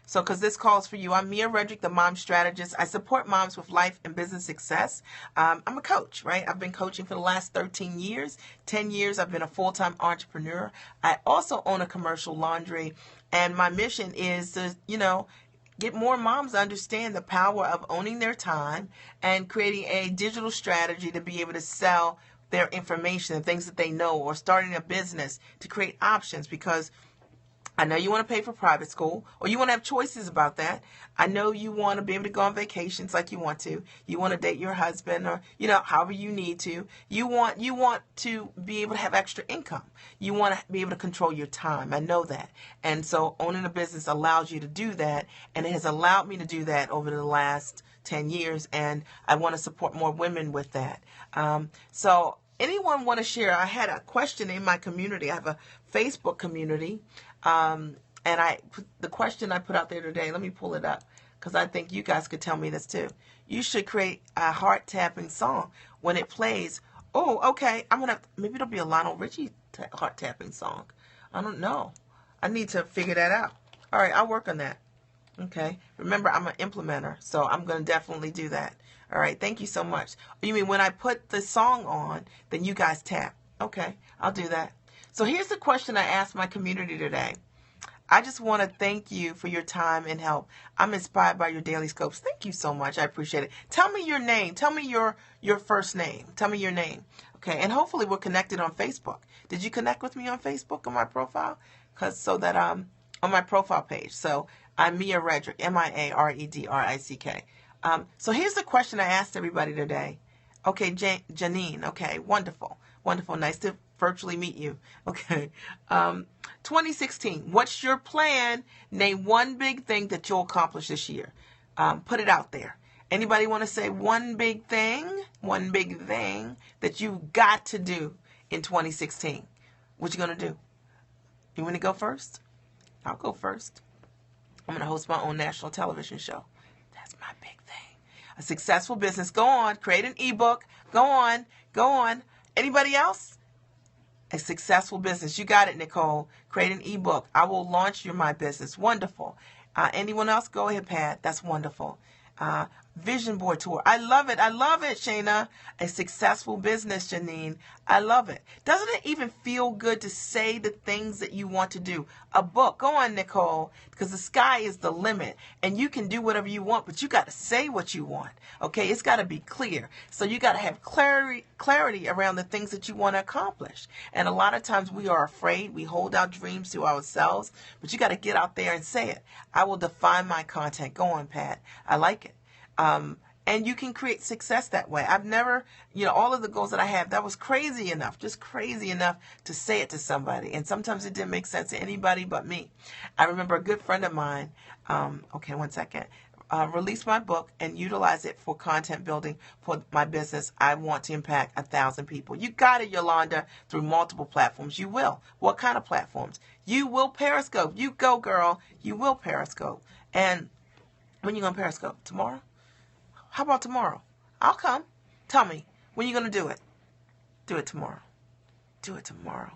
So because this calls for you, I'm Mia Redrick, the mom strategist. I support moms with life and business success. I'm a coach, right? I've been coaching for the last 13 years. 10 years, I've been a full-time entrepreneur. I also own a commercial laundry, and my mission is to, get more moms to understand the power of owning their time and creating a digital strategy to be able to sell their information and things that they know, or starting a business to create options, because I know you want to pay for private school, or you want to have choices about that. I know you want to be able to go on vacations like you want to. You want to date your husband, or, however you need to. You want to be able to have extra income. You want to be able to control your time. I know that. And so owning a business allows you to do that. And it has allowed me to do that over the last 10 years. And I want to support more women with that. So anyone want to share? I had a question in my community. I have a Facebook community. And the question I put out there today, let me pull it up, because I think you guys could tell me this too. You should create a heart tapping song when it plays. Oh, okay. Maybe it'll be a Lionel Richie heart tapping song. I don't know. I need to figure that out. All right. I'll work on that. Okay. Remember, I'm an implementer, so I'm going to definitely do that. All right. Thank you so much. You mean when I put the song on, then you guys tap? Okay. I'll do that. So here's the question I asked my community today. I just want to thank you for your time and help. I'm inspired by your daily scopes. Thank you so much. I appreciate it. Tell me your name. Tell me your first name. Tell me your name. Okay. And hopefully we're connected on Facebook. Did you connect with me on Facebook on my profile? On my profile page. So I'm Mia Redrick, MIAREDRICK. So here's the question I asked everybody today. Okay, Janine. Okay, wonderful. Wonderful. Nice to virtually meet you. Okay. 2016. What's your plan? Name one big thing that you'll accomplish this year. Put it out there. Anybody want to say one big thing that you got to do in 2016? What you going to do? You want to go first? I'll go first. I'm going to host my own national television show. That's my big thing. A successful business. Go on. Create an ebook. Go on. Anybody else? A successful business. You got it, Nicole. Create an ebook. I will launch my business. Wonderful. Anyone else? Go ahead, Pat. That's wonderful. Vision board tour. I love it. Shayna. A successful business, Janine. I love it. Doesn't it even feel good to say the things that you want to do? A book. Go on, Nicole, because the sky is the limit, and you can do whatever you want, but you got to say what you want. Okay, it's got to be clear. So you got to have clarity around the things that you want to accomplish. And a lot of times we are afraid. We hold our dreams to ourselves, but you got to get out there and say it. I will define my content. Go on, Pat. I like it. And you can create success that way. I've never, all of the goals that I have, that was crazy enough, just crazy enough to say it to somebody. And sometimes it didn't make sense to anybody but me. I remember a good friend of mine, released my book and utilize it for content building for my business. I want to impact 1,000 people. You got it, Yolanda, through multiple platforms. You will. What kind of platforms? You will Periscope. You go, girl. You will Periscope. And when you going to Periscope? Tomorrow? How about tomorrow? I'll come. Tell me, when you going to do it? Do it tomorrow. Do it tomorrow.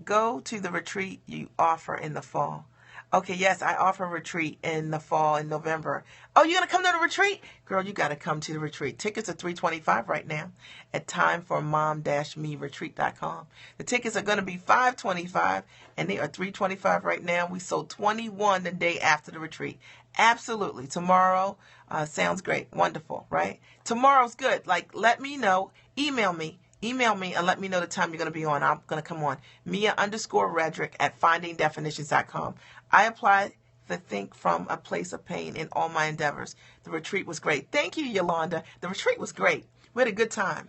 Go to the retreat you offer in the fall. Okay, yes, I offer a retreat in the fall in November. Oh, you're going to come to the retreat? Girl, you got to come to the retreat. Tickets are $325 right now at timeformom-me-retreat.com. The tickets are going to be $525 and they are $325 right now. We sold 21 the day after the retreat. Absolutely. Tomorrow sounds great. Wonderful, right? Tomorrow's good. Like, let me know. Email me and let me know the time you're going to be on. I'm going to come on. Mia_Redrick at findingdefinitions.com. I apply the think from a place of pain in all my endeavors. The retreat was great. Thank you, Yolanda. The retreat was great. We had a good time.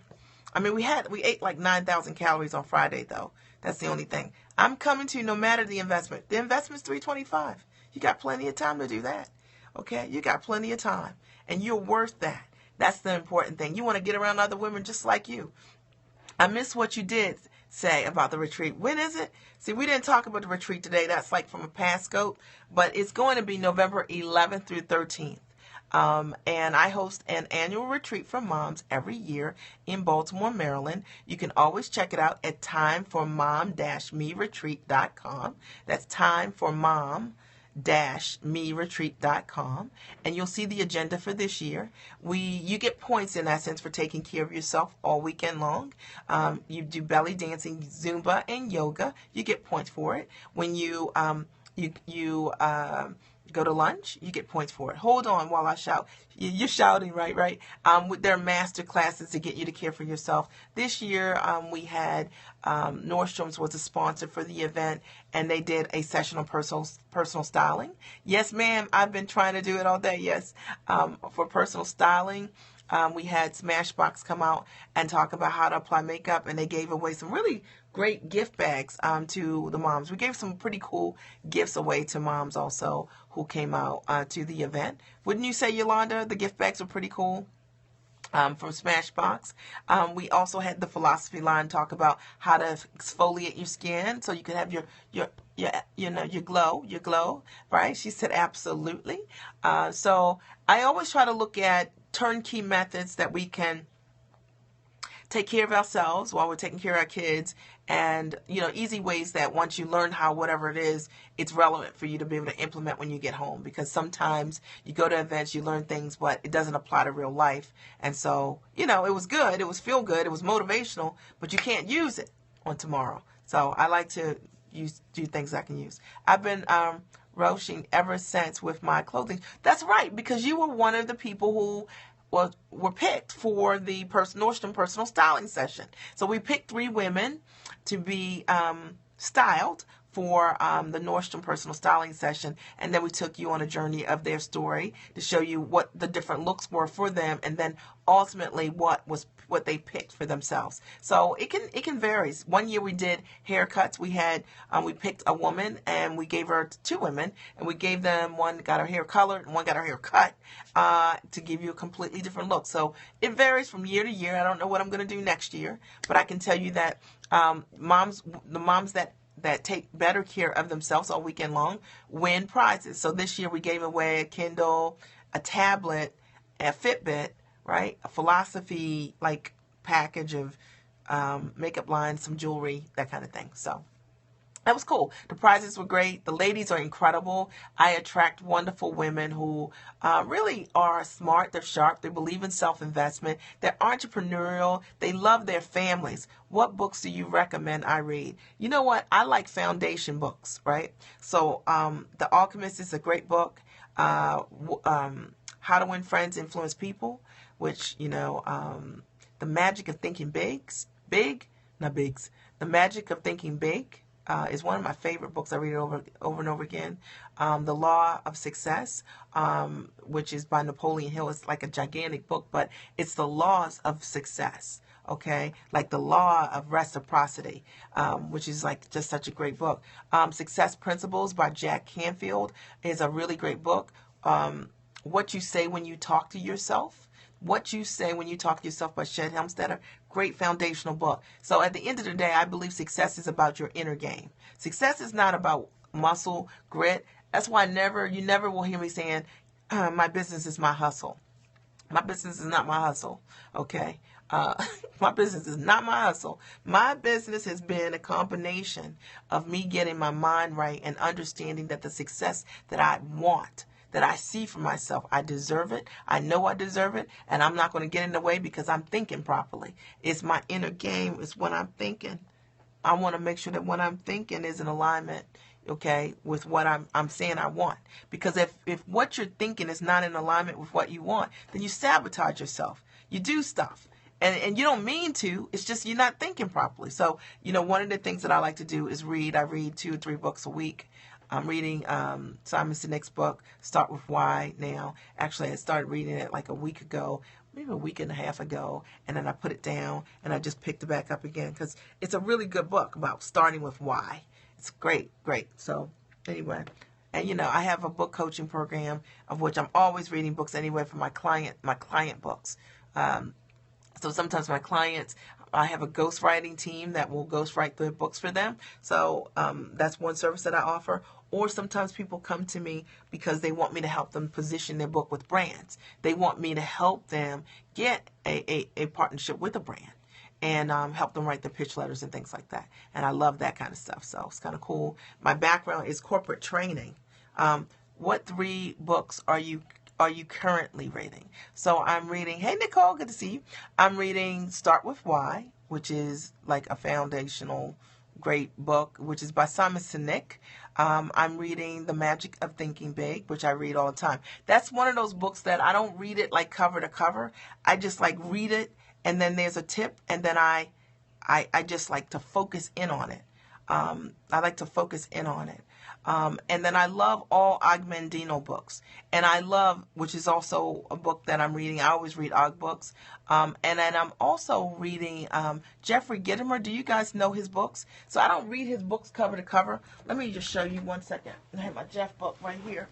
I mean, we ate like 9,000 calories on Friday, though. That's the only thing. I'm coming to you no matter the investment. The investment's $325. You got plenty of time to do that. Okay? You got plenty of time. And you're worth that. That's the important thing. You want to get around other women just like you. I miss what you did say about the retreat. When is it? See, we didn't talk about the retreat today. That's like from a past scope. But it's going to be November 11th through 13th. And I host an annual retreat for moms every year in Baltimore, Maryland. You can always check it out at timeformom-me-retreat.com. That's timeformom-me-retreat.com, and you'll see the agenda for this year. You get points in essence for taking care of yourself all weekend long. You do belly dancing, Zumba, and yoga. You get points for it. When you go to lunch, you get points for it. Hold on while I shout. You're shouting, right? With their master classes to get you to care for yourself. This year, we had Nordstrom's was a sponsor for the event, and they did a session on personal styling. Yes, ma'am. I've been trying to do it all day. Yes, for personal styling. We had Smashbox come out and talk about how to apply makeup, and they gave away some really great gift bags to the moms. We gave some pretty cool gifts away to moms also who came out to the event. Wouldn't you say, Yolanda, the gift bags were pretty cool? From Smashbox. We also had the philosophy line talk about how to exfoliate your skin so you can have your glow, right? She said absolutely. So I always try to look at turnkey methods that we can take care of ourselves while we're taking care of our kids, and easy ways that once you learn how whatever it is, it's relevant for you to be able to implement when you get home, because sometimes you go to events, you learn things, but it doesn't apply to real life. And so it was good, it was feel good, it was motivational, but you can't use it on tomorrow. So I like to do things I can use. I've been rushing ever since with my clothing. That's right, because you were one of the people who were picked for the Nordstrom personal styling session. So we picked 3 women to be styled for the Nordstrom personal styling session, and then we took you on a journey of their story to show you what the different looks were for them, and then ultimately what they picked for themselves. So it can vary. One year we did haircuts. We picked a woman and we gave her 2 women, and we gave them, one got her hair colored and one got her hair cut to give you a completely different look. So it varies from year to year. I don't know what I'm going to do next year, but I can tell you that the moms that take better care of themselves all weekend long win prizes. So this year we gave away a Kindle, a tablet, a Fitbit, right? A philosophy package of makeup lines, some jewelry, that kind of thing. So that was cool. The prizes were great. The ladies are incredible. I attract wonderful women who really are smart. They're sharp. They believe in self-investment. They're entrepreneurial. They love their families. What books do you recommend I read? You know what? I like foundation books, right? So The Alchemist is a great book. How to Win Friends, Influence People, which, The Magic of Thinking The Magic of Thinking Big. is one of my favorite books. I read it over and over again. The Law of Success, which is by Napoleon Hill. It's like a gigantic book, but it's the laws of success. Okay, like the law of reciprocity, which is like just such a great book. Success Principles by Jack Canfield is a really great book. What You Say When You Talk to Yourself. What You Say When You Talk to Yourself by Shed Helmstetter. Great foundational book. So at the end of the day, I believe success is about your inner game. Success is not about muscle, grit. That's why you never will hear me saying, my business is my hustle. My business is not my hustle. Okay. My business is not my hustle. My business has been a combination of me getting my mind right and understanding that the success that I want, that I see for myself, I deserve it. I know I deserve it, and I'm not going to get in the way because I'm thinking properly. It's my inner game. It's what I'm thinking. I want to make sure that what I'm thinking is in alignment, okay, with what I'm saying I want. Because if what you're thinking is not in alignment with what you want, then you sabotage yourself. You do stuff. And you don't mean to. It's just you're not thinking properly. So, one of the things that I like to do is read. I read 2 or 3 books a week. I'm reading Simon Sinek's book, Start With Why, now. Actually, I started reading it like a week ago, maybe a week and a half ago, and then I put it down, and I just picked it back up again because it's a really good book about starting with why. It's great. So, anyway, and I have a book coaching program of which I'm always reading books anyway for my client books. So sometimes my clients, I have a ghostwriting team that will ghostwrite the books for them. So that's one service that I offer. Or sometimes people come to me because they want me to help them position their book with brands. They want me to help them get a partnership with a brand and help them write the pitch letters and things like that. And I love that kind of stuff. So it's kind of cool. My background is corporate training. What 3 books are you currently reading? So I'm reading, hey Nicole, good to see you. I'm reading Start With Why, which is like a foundational great book, which is by Simon Sinek. I'm reading The Magic of Thinking Big, which I read all the time. That's one of those books that I don't read it like cover to cover. I just like read it, and then there's a tip, and then I just like to focus in on it. I like to focus in on it. And then I love all Og Mandino books. And I love, which is also a book that I'm reading. I always read Og books. And then I'm also reading Jeffrey Gitomer. Do you guys know his books? So I don't read his books cover to cover. Let me just show you one second. I have my Jeff book right here.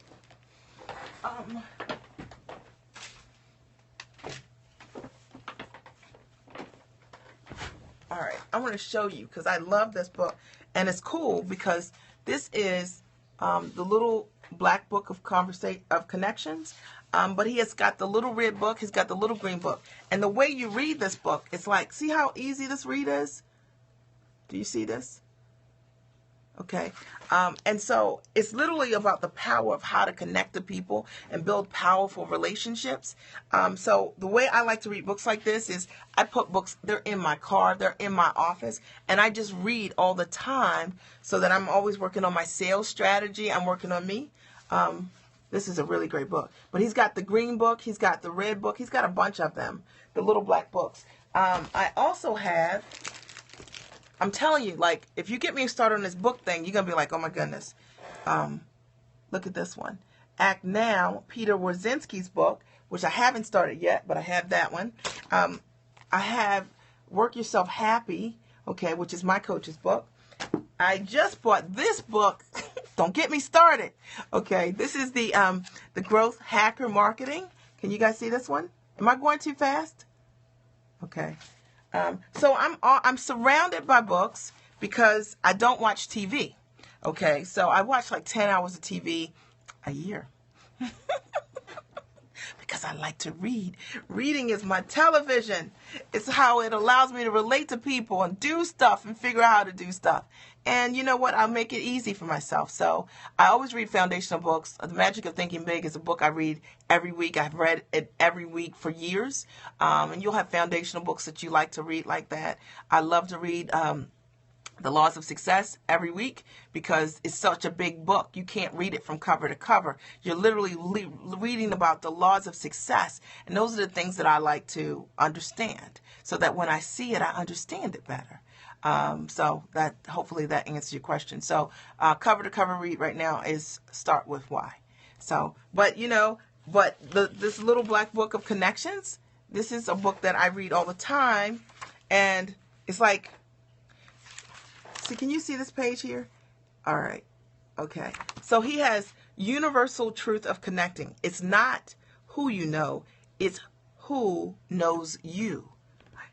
All right, I want to show you because I love this book. And it's cool because this is the little black book of connections. But he has got the little red book. He's got the little green book. And the way you read this book, it's like, see how easy this read is? Do you see this? Okay. And so it's literally about the power of how to connect to people and build powerful relationships. So the way I like to read books like this is I put books, they're in my car, they're in my office, and I just read all the time so that I'm always working on my sales strategy. I'm working on me. This is a really great book. But he's got the green book. He's got the red book. He's got a bunch of them, the little black books. I also have... I'm telling you, like, if you get me started on this book thing, you're going to be like, oh, my goodness. Look at this one. Act Now, Peter Wojcinski's book, which I haven't started yet, but I have that one. I have Work Yourself Happy, okay, which is my coach's book. I just bought this book. Don't get me started. Okay, this is the Growth Hacker Marketing. Can you guys see this one? Am I going too fast? Okay. So I'm surrounded by books because I don't watch TV. Okay, so I watch like 10 hours of TV a year. Because I like to read. Reading is my television. It's how it allows me to relate to people and do stuff and figure out how to do stuff. And you know what? I'll make it easy for myself. So I always read foundational books. The Magic of Thinking Big is a book I read every week. I've read it every week for years. And you'll have foundational books that you like to read like that. I love to read The Laws of Success every week because it's such a big book. You can't read it from cover to cover. You're literally reading about the laws of success. And those are the things that I like to understand so that when I see it, I understand it better. So that hopefully that answers your question. So cover to cover read right now is Start With Why. So, but this little black book of connections, this is a book that I read all the time, and it's like, see, can you see this page here? All right. Okay. So he has universal truth of connecting. It's not who you know, it's who knows you.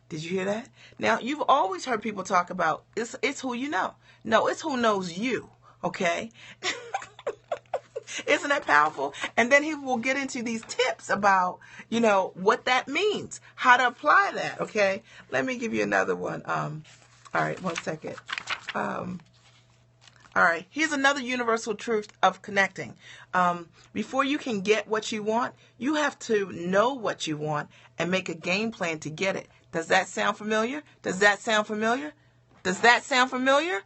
Did you hear that? Now, you've always heard people talk about it's who you know. No, it's who knows you. Okay? Isn't that powerful? And then he will get into these tips about, what that means, how to apply that. Okay? Let me give you another one. All right, 1 second. All right, here's another universal truth of connecting. Before you can get what you want, you have to know what you want and make a game plan to get it. Does that sound familiar? Does that sound familiar? Does that sound familiar?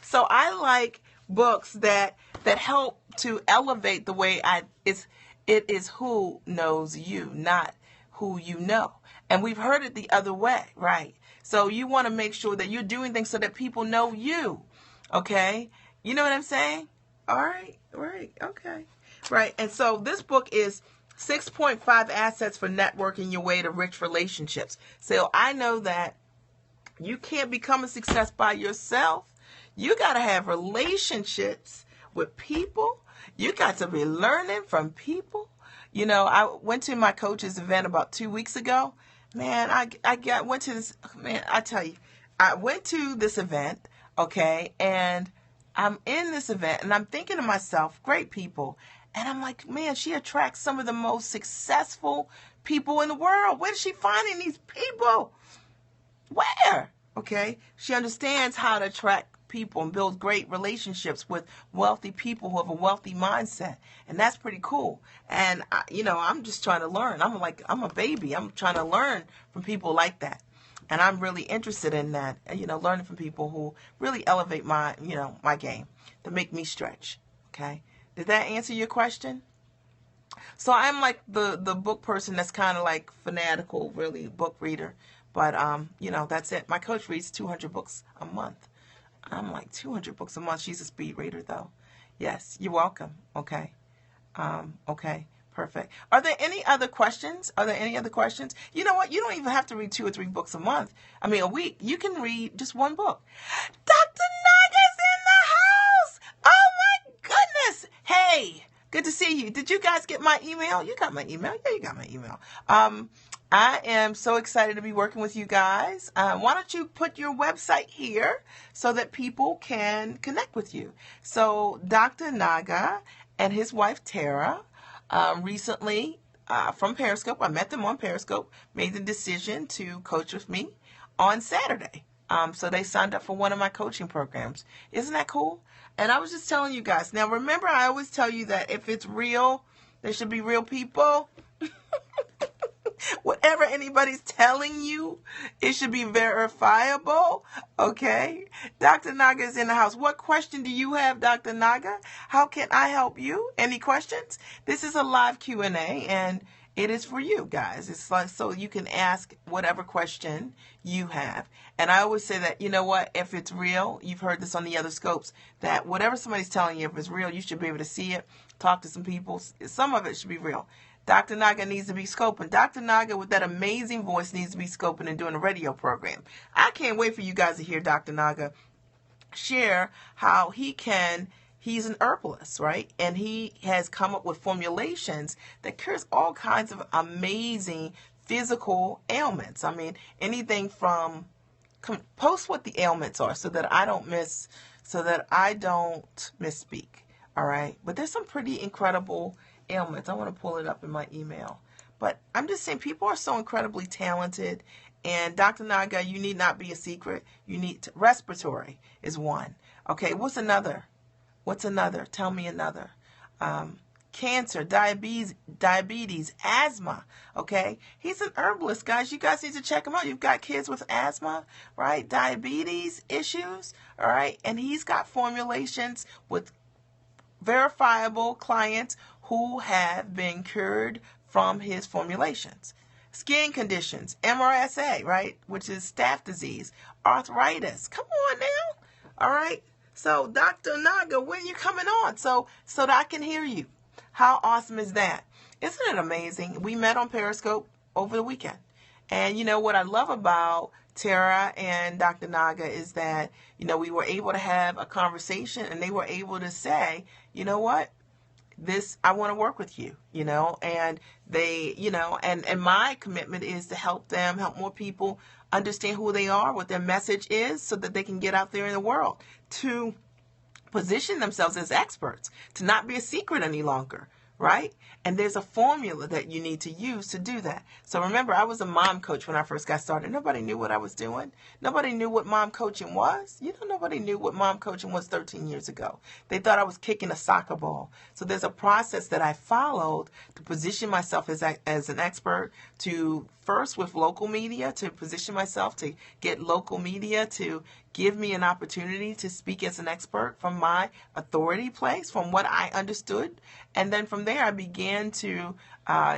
So I like books that help to elevate the way it is who knows you, not who you know. And we've heard it the other way, right? So you want to make sure that you're doing things so that people know you, okay? You know what I'm saying? All right, okay. Right, and so this book is 6.5 Assets for Networking Your Way to Rich Relationships. So I know that you can't become a success by yourself. You got to have relationships with people. You got to be learning from people. I went to my coach's event about 2 weeks ago. Man, I went to this, man, I tell you, I went to this event, okay, and I'm in this event, and I'm thinking to myself, great people, and I'm like, man, she attracts some of the most successful people in the world. Where is she finding these people? Where? Okay, she understands how to attract people and build great relationships with wealthy people who have a wealthy mindset, and that's pretty cool. And I'm just trying to learn. I'm a baby. I'm trying to learn from people like that, and I'm really interested in that. Learning from people who really elevate my my game to make me stretch. Okay, did that answer your question? So I'm like the book person that's kind of like fanatical, really book reader, but that's it. My coach reads 200 books a month. I'm like 200 books a month. She's a speed reader, though. Yes, you're welcome. Okay. Okay. Perfect. Are there any other questions? You know what? You don't even have to read 2 or 3 books a week. You can read just one book. Dr. Naga's in the house. Oh, my goodness. Hey, good to see you. Did you guys get my email? You got my email? Yeah, you got my email. I am so excited to be working with you guys. Why don't you put your website here so that people can connect with you? So Dr. Naga and his wife Tara recently from Periscope, I met them on Periscope, made the decision to coach with me on Saturday. So they signed up for one of my coaching programs. Isn't that cool? And I was just telling you guys. Now remember, I always tell you that if it's real, there should be real people. Whatever anybody's telling you, it should be verifiable, okay? Dr. Naga is in the house. What question do you have, Dr. Naga? How can I help you? Any questions? This is a live Q&A, and it is for you guys. It's like so you can ask whatever question you have. And I always say that, you know what, if it's real, you've heard this on the other scopes, that whatever somebody's telling you, if it's real, you should be able to see it, talk to some people. Some of it should be real. Dr. Naga needs to be scoping. Dr. Naga, with that amazing voice, needs to be scoping and doing a radio program. I can't wait for you guys to hear Dr. Naga share how he's an herbalist, right? And he has come up with formulations that cures all kinds of amazing physical ailments. I mean, anything from, post what the ailments are so that I don't misspeak, all right? But there's some pretty incredible ailments. I want to pull it up in my email. But I'm just saying, people are so incredibly talented. And Dr. Naga, you need not be a secret. You need to, respiratory is one. Okay, what's another? Tell me another. Cancer, diabetes, asthma. Okay, he's an herbalist, guys. You guys need to check him out. You've got kids with asthma, right? Diabetes issues, all right? And he's got formulations with verifiable clients who have been cured from his formulations. skin conditions, MRSA, right, which is staph disease, arthritis. Come on now. All right. So, Dr. Naga, when are you coming on? So that I can hear you. How awesome is that? Isn't it amazing? We met on Periscope over the weekend. And you know what I love about Tara and Dr. Naga is that, you know, we were able to have a conversation and they were able to say, you know what? I want to work with you, you know, and they, you know, and my commitment is to help more people understand who they are, what their message is, so that they can get out there in the world to position themselves as experts, to not be a secret any longer, right? And there's a formula that you need to use to do that. So remember, I was a mom coach when I first got started. Nobody knew what I was doing. Nobody knew what mom coaching was. You know, nobody knew what mom coaching was 13 years ago. They thought I was kicking a soccer ball. So there's a process that I followed to position myself as an expert, to first with local media, to position myself to get local media to give me an opportunity to speak as an expert from my authority place, from what I understood. And then from there, I began to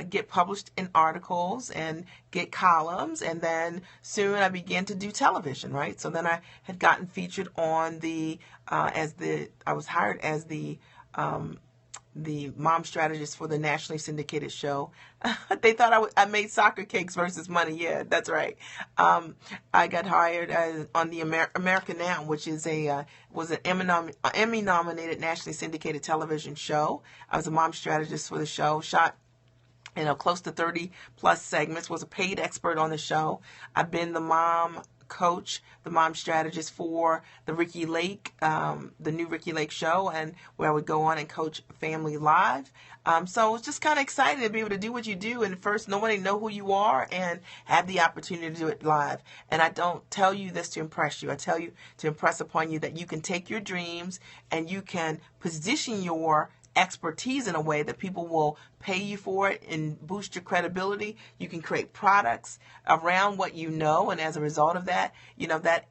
get published in articles and get columns. And then soon I began to do television, right? So then I had gotten featured on I was hired as the mom strategist for the nationally syndicated show. They thought I made soccer cakes versus money. Yeah, that's right. I got hired on the America Now, which is was an Emmy nominated nationally syndicated television show. I was a mom strategist for the show. Shot close to 30 plus segments. Was a paid expert on the show. I've been the mom coach, the mom strategist for the Ricky Lake, the new Ricky Lake show, and where I would go on and coach Family Live. So I was just kind of excited to be able to do what you do, and first nobody know who you are and have the opportunity to do it live. And I don't tell you this to impress you. I tell you to impress upon you that you can take your dreams and you can position your expertise in a way that people will pay you for it and boost your credibility. You can create products around what you know, and as a result of that, that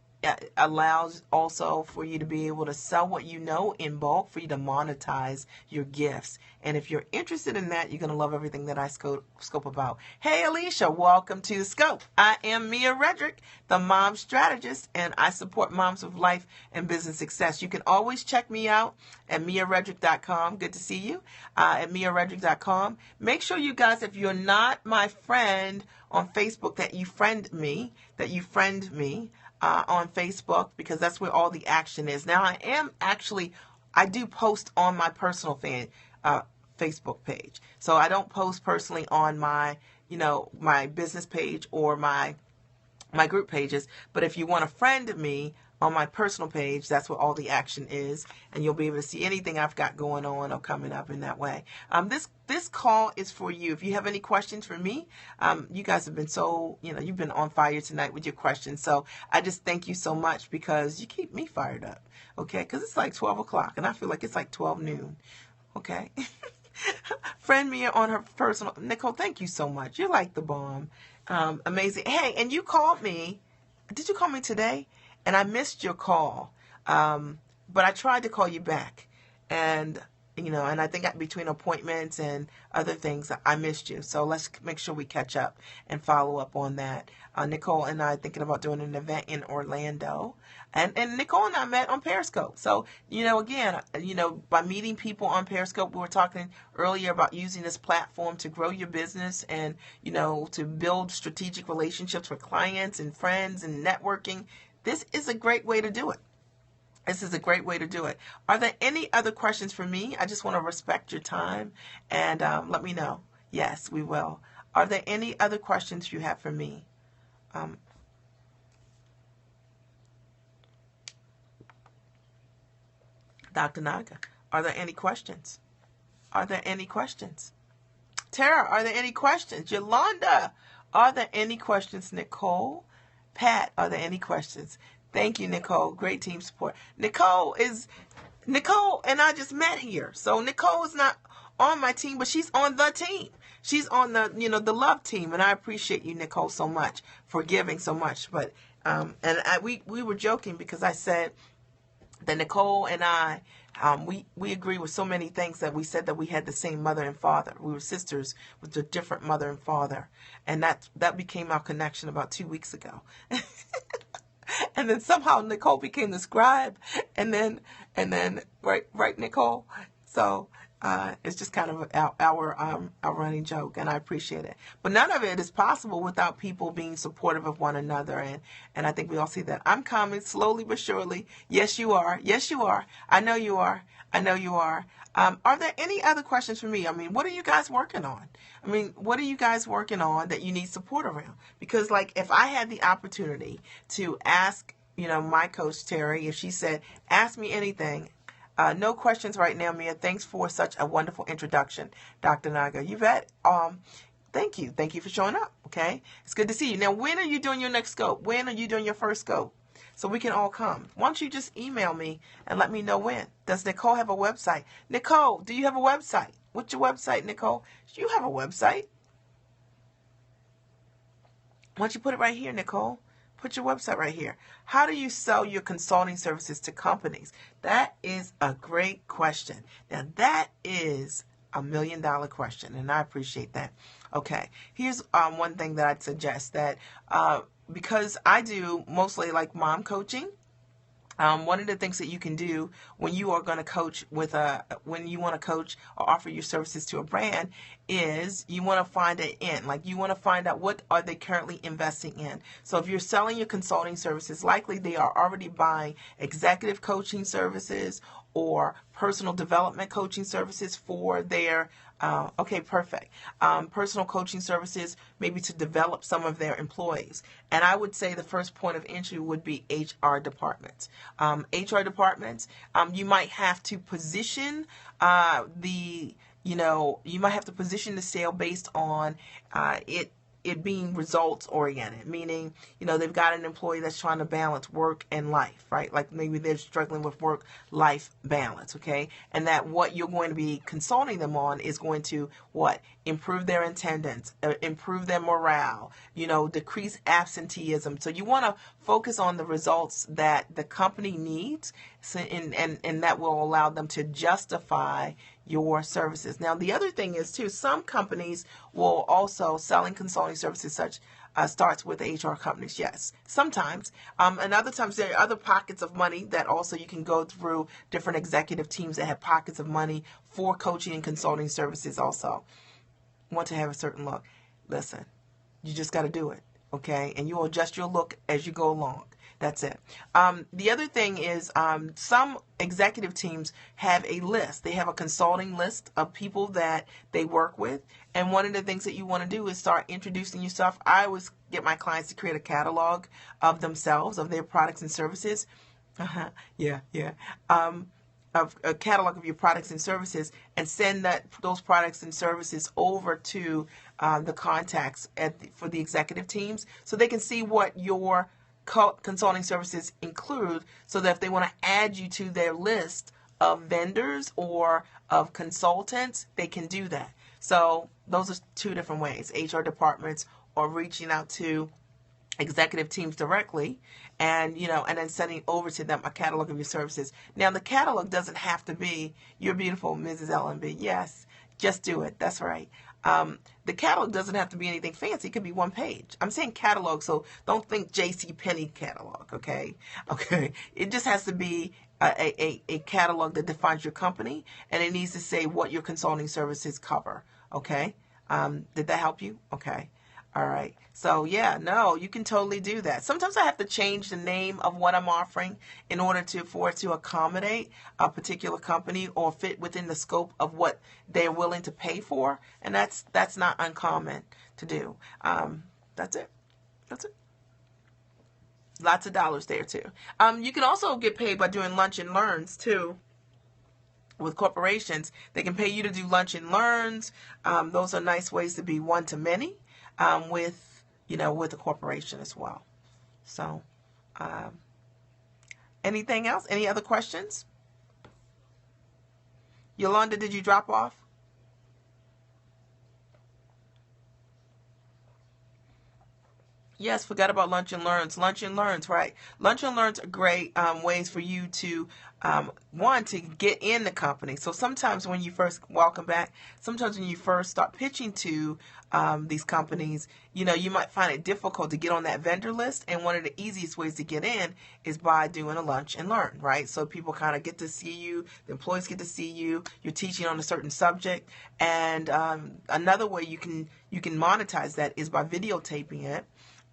allows also for you to be able to sell what you know in bulk, for you to monetize your gifts. And if you're interested in that, you're going to love everything that I scope about. Hey, Alicia, welcome to the Scope. I am Mia Redrick, the mom strategist, and I support moms with life and business success. You can always check me out at miaredrick.com. Good to see you at miaredrick.com. Make sure you guys, if you're not my friend on Facebook, that you friend me, on Facebook, because that's where all the action is. Now, I do post on my personal Facebook page. So I don't post personally on my, my business page or my group pages. But if you want to friend me on my personal page, that's where all the action is, and you'll be able to see anything I've got going on or coming up in that way. This call is for you. If you have any questions for me, you guys have been you've been on fire tonight with your questions. So I just thank you so much, because you keep me fired up, okay? Because it's like 12 o'clock, and I feel like it's like 12 noon, okay? Friend me on her personal. Nicole, thank you so much. You're like the bomb. Amazing. Hey, and you called me. Did you call me today? And I missed your call, but I tried to call you back, and I think between appointments and other things, I missed you. So let's make sure we catch up and follow up on that. Nicole and I are thinking about doing an event in Orlando, and Nicole and I met on Periscope. So again, by meeting people on Periscope, we were talking earlier about using this platform to grow your business and to build strategic relationships with clients and friends and networking. This is a great way to do it. Are there any other questions for me? I just want to respect your time and let me know. Yes, we will. Are there any other questions you have for me? Dr. Naga, are there any questions? Tara, are there any questions? Yolanda, are there any questions? Nicole? Pat, are there any questions? Thank you, Nicole. Great team support. Nicole and I just met here. So Nicole is not on my team, but she's on the team. She's on the, the love team. And I appreciate you, Nicole, so much for giving so much. But, we were joking because I said that Nicole and I, we agree with so many things that we said that we had the same mother and father. We were sisters with a different mother and father. And that became our connection about 2 weeks ago. And then somehow Nicole became the scribe. And then right, Nicole? So it's just kind of our running joke, and I appreciate it. But none of it is possible without people being supportive of one another, and I think we all see that. I'm coming slowly but surely. Yes, you are. Yes, you are. I know you are. I know you are. Are there any other questions for me? I mean, what are you guys working on? I mean, what are you guys working on that you need support around? Because, like, if I had the opportunity to ask, my coach, Terry, if she said, ask me anything, no questions right now, Mia. Thanks for such a wonderful introduction, Dr. Naga. You bet. Thank you. Thank you for showing up, okay? It's good to see you. Now, when are you doing your next scope? When are you doing your first scope? So we can all come. Why don't you just email me and let me know when? Does Nicole have a website? Nicole, do you have a website? What's your website, Nicole? Do you have a website? Why don't you put it right here, Nicole? Put your website right here. How do you sell your consulting services to companies? That is a great question. Now, that is a $1 million question, and I appreciate that. Okay, here's one thing that I'd suggest that because I do mostly like mom coaching, one of the things that you can do when you are going to coach when you want to coach or offer your services to a brand is you want to find an in. Like, you want to find out what are they currently investing in. So if you're selling your consulting services, likely they are already buying executive coaching services or personal development coaching services for their personal coaching services, maybe to develop some of their employees. And I would say the first point of entry would be HR departments. HR departments, you might have to position the sale based on it being results oriented, meaning, they've got an employee that's trying to balance work and life, right? Like maybe they're struggling with work-life balance, okay? And that what you're going to be consulting them on is going to, improve their attendance, improve their morale, decrease absenteeism. So you want to focus on the results that the company needs, and that will allow them to justify your services. Now, the other thing is, too, some companies will also, selling consulting services starts with HR companies, yes. Sometimes. And other times there are other pockets of money that also you can go through different executive teams that have pockets of money for coaching and consulting services also. Want to have a certain look. Listen, you just got to do it, okay? And you will adjust your look as you go along. That's it. The other thing is some executive teams have a list. They have a consulting list of people that they work with. And one of the things that you want to do is start introducing yourself. I always get my clients to create a catalog of themselves, of their products and services. Of a catalog of your products and services, and send those products and services over to the contacts for the executive teams so they can see what your consulting services include, so that if they want to add you to their list of vendors or of consultants, they can do that. So those are two different ways: HR departments or reaching out to executive teams directly, and then sending over to them a catalog of your services. Now, the catalog doesn't have to be "You're beautiful, Mrs. LMB." Yes, just do it. That's right. The catalog doesn't have to be anything fancy. It could be one page. I'm saying catalog, so don't think J.C. Penney catalog, okay? Okay. It just has to be a catalog that defines your company, and it needs to say what your consulting services cover, okay? Did that help you? Okay. All right. So, you can totally do that. Sometimes I have to change the name of what I'm offering in order for it to accommodate a particular company or fit within the scope of what they're willing to pay for. And that's not uncommon to do. That's it. That's it. Lots of dollars there, too. You can also get paid by doing lunch and learns, too. With corporations, they can pay you to do lunch and learns. Those are nice ways to be one-to-many. With a corporation as well. So, anything else? Any other questions? Yolanda, did you drop off? Yes, forgot about Lunch and Learns. Lunch and Learns, right? Lunch and Learns are great ways for you to, one, to get in the company. So sometimes when you first, welcome back, sometimes when you first start pitching to these companies, you might find it difficult to get on that vendor list. And one of the easiest ways to get in is by doing a Lunch and Learn, right? So people kind of get to see you, the employees get to see you, you're teaching on a certain subject. And another way you can monetize that is by videotaping it.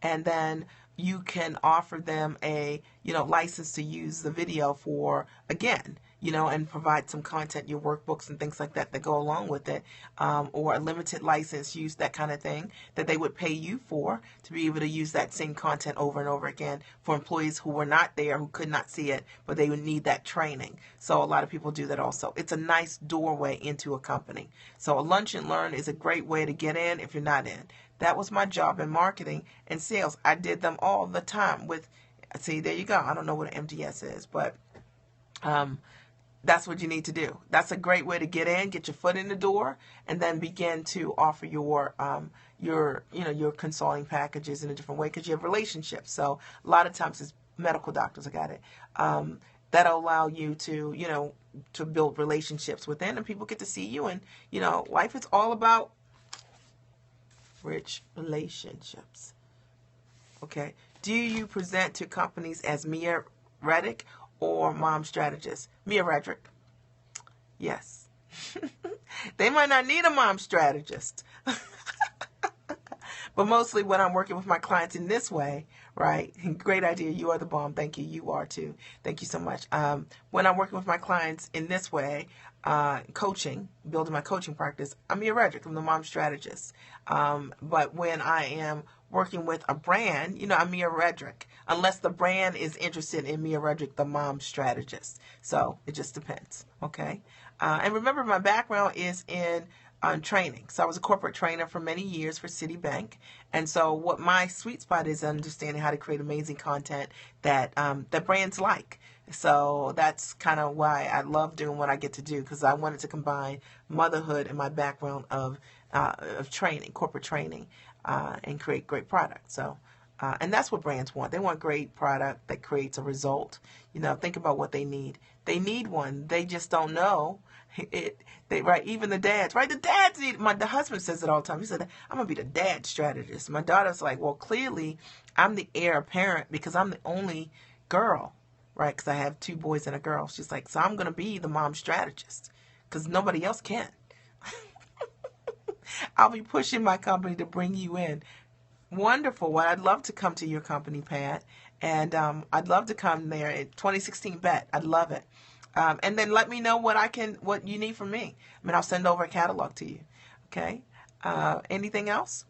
And then you can offer them a, license to use the video for, again, and provide some content, your workbooks and things like that go along with it, or a limited license use, that kind of thing, that they would pay you for, to be able to use that same content over and over again for employees who were not there, who could not see it, but they would need that training. So a lot of people do that also. It's a nice doorway into a company. So a Lunch and Learn is a great way to get in if you're not in. That was my job in marketing and sales. I did them all the time see, there you go. I don't know what an MDS is, but that's what you need to do. That's a great way to get in, get your foot in the door, and then begin to offer your consulting packages in a different way, because you have relationships. So a lot of times it's medical doctors. I got it. That'll allow you to, to build relationships within, and people get to see you. And, life is all about rich relationships. Okay. Do you present to companies as Mia Redrick or Mom Strategist? Mia Redrick. Yes. They might not need a mom strategist. But mostly when I'm working with my clients in this way, right? Great idea. You are the bomb. Thank you. You are too. Thank you so much. When I'm working with my clients in this way, coaching, building my coaching practice, I'm Mia Redrick. I'm the mom strategist. But when I am working with a brand, I'm Mia Redrick, unless the brand is interested in Mia Redrick, the mom strategist. So it just depends. Okay. And remember, my background is in training. So I was a corporate trainer for many years for Citibank. And so what my sweet spot is understanding how to create amazing content that brands like. So that's kind of why I love doing what I get to do, because I wanted to combine motherhood and my background of training, corporate training, and create great products. So, and that's what brands want. They want great product that creates a result. Think about what they need. They need one. They just don't know it. Right? Even the dads, right? The dads need. The husband says it all the time. He said, "I'm gonna be the dad strategist." My daughter's like, "Well, clearly, I'm the heir apparent because I'm the only girl." Right, because I have 2 boys and a girl. She's like, so I'm going to be the mom strategist because nobody else can. I'll be pushing my company to bring you in. Wonderful. Well, I'd love to come to your company, Pat. And I'd love to come there in 2016 bet. I'd love it. And then let me know what you need from me. I'll send over a catalog to you. Okay. Anything else?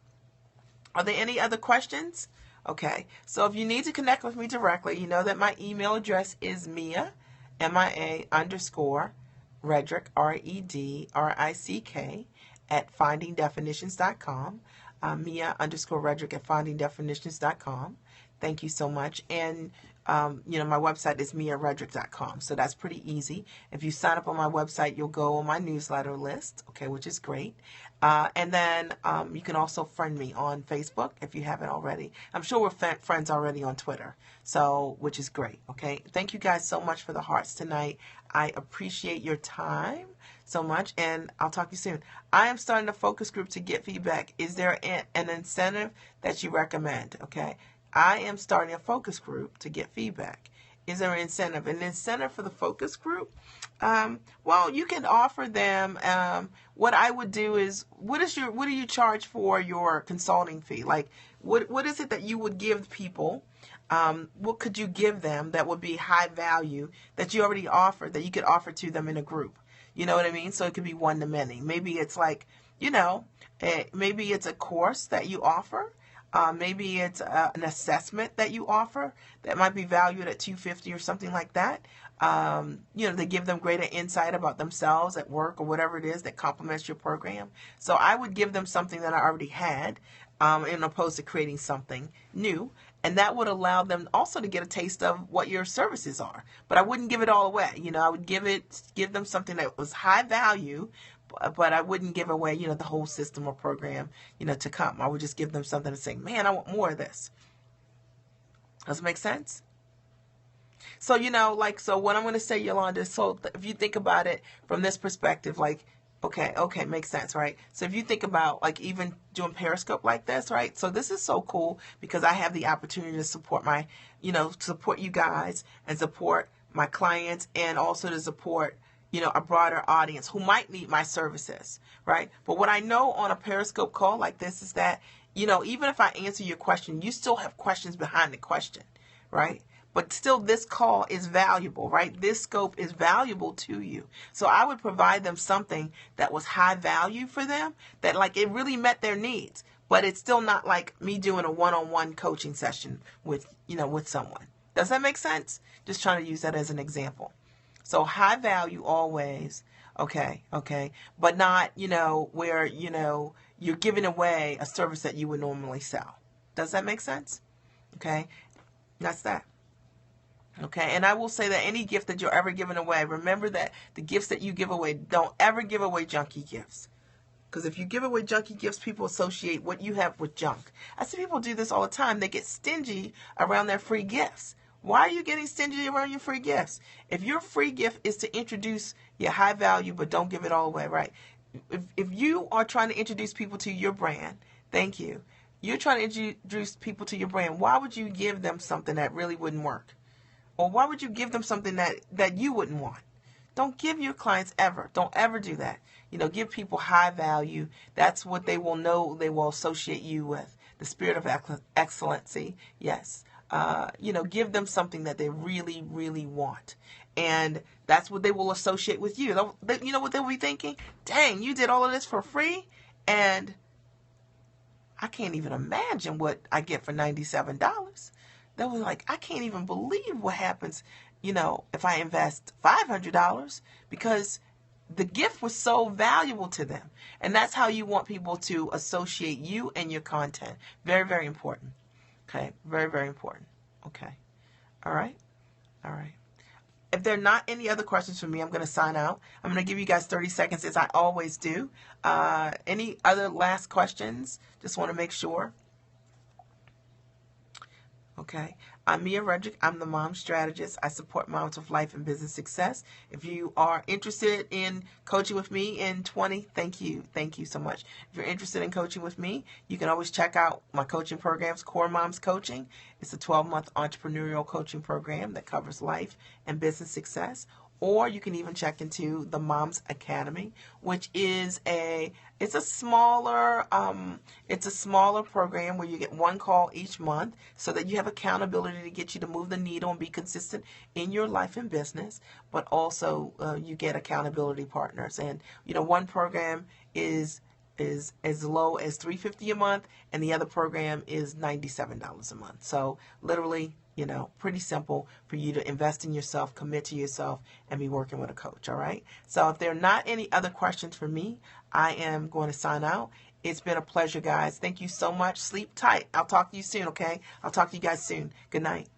Are there any other questions? Okay, so if you need to connect with me directly, you know that my email address is Mia, MIA _ Redrick, REDRICK, at findingdefinitions.com. Mia _ Redrick at findingdefinitions.com. Thank you so much. And my website is miaredrick.com. So that's pretty easy. If you sign up on my website, you'll go on my newsletter list, okay, which is great. And then you can also friend me on Facebook if you haven't already. I'm sure we're friends already on Twitter, so which is great, okay? Thank you guys so much for the hearts tonight. I appreciate your time so much, and I'll talk to you soon. I am starting a focus group to get feedback. Is there an incentive that you recommend, okay? I am starting a focus group to get feedback. Is there an incentive? An incentive for the focus group? Well, you can offer them. What I would do is, what do you charge for your consulting fee? Like, what is it that you would give people? What could you give them that would be high value that you already offered, that you could offer to them in a group? You know what I mean? So it could be one to many. Maybe it's like, maybe it's a course that you offer. Maybe it's an assessment that you offer that might be valued at $250 or something like that. They give them greater insight about themselves at work or whatever it is that complements your program. So I would give them something that I already had, in opposed to creating something new. And that would allow them also to get a taste of what your services are. But I wouldn't give it all away. I would give them something that was high value, but I wouldn't give away, the whole system or program, to come. I would just give them something to say, man, I want more of this. Does it make sense? So, so what I'm going to say, Yolanda, so if you think about it from this perspective, like, okay, makes sense, right? So if you think about like even doing Periscope like this, right? So this is so cool because I have the opportunity to support support you guys and support my clients and also to support, a broader audience who might need my services, right? But what I know on a Periscope call like this is that, even if I answer your question, you still have questions behind the question, right? But still, this call is valuable, right? This scope is valuable to you. So I would provide them something that was high value for them, that like it really met their needs. But it's still not like me doing a one-on-one coaching session with someone. Does that make sense? Just trying to use that as an example. So high value always, okay, but not, where, you're giving away a service that you would normally sell. Does that make sense? Okay, that's that. Okay, and I will say that any gift that you're ever giving away, remember that the gifts that you give away, don't ever give away junky gifts. Because if you give away junky gifts, people associate what you have with junk. I see people do this all the time. They get stingy around their free gifts. Why are you getting stingy around your free gifts? If your free gift is to introduce your high value, but don't give it all away, right? If you are trying to introduce people to your brand, thank you. You're trying to introduce people to your brand. Why would you give them something that really wouldn't work? Or why would you give them something that you wouldn't want? Don't give your clients ever. Don't ever do that. Give people high value. That's what they will know. They will associate you with. The spirit of excellency. Yes. Give them something that they really, really want. And that's what they will associate with you. You know what they'll be thinking? Dang, you did all of this for free? And I can't even imagine what I get for $97. They were like, I can't even believe what happens, if I invest $500 because the gift was so valuable to them. And that's how you want people to associate you and your content. Very, very important. Okay. Very, very important. Okay. All right. If there are not any other questions for me, I'm going to sign out. I'm going to give you guys 30 seconds as I always do. Any other last questions? Just want to make sure. Okay. I'm Mia Redrick. I'm the Mom Strategist. I support moms with life and business success. If you are interested in coaching with me in 20, thank you. Thank you so much. If you're interested in coaching with me, you can always check out my coaching programs, Core Moms Coaching. It's a 12-month entrepreneurial coaching program that covers life and business success. Or you can even check into the Moms Academy, which is a smaller program where you get one call each month so that you have accountability to get you to move the needle and be consistent in your life and business. But also you get accountability partners, and one program is as low as $350 a month, and the other program is $97 a month. So literally, pretty simple for you to invest in yourself, commit to yourself, and be working with a coach, all right? So if there are not any other questions for me, I am going to sign out. It's been a pleasure, guys. Thank you so much. Sleep tight. I'll talk to you soon, okay? I'll talk to you guys soon. Good night.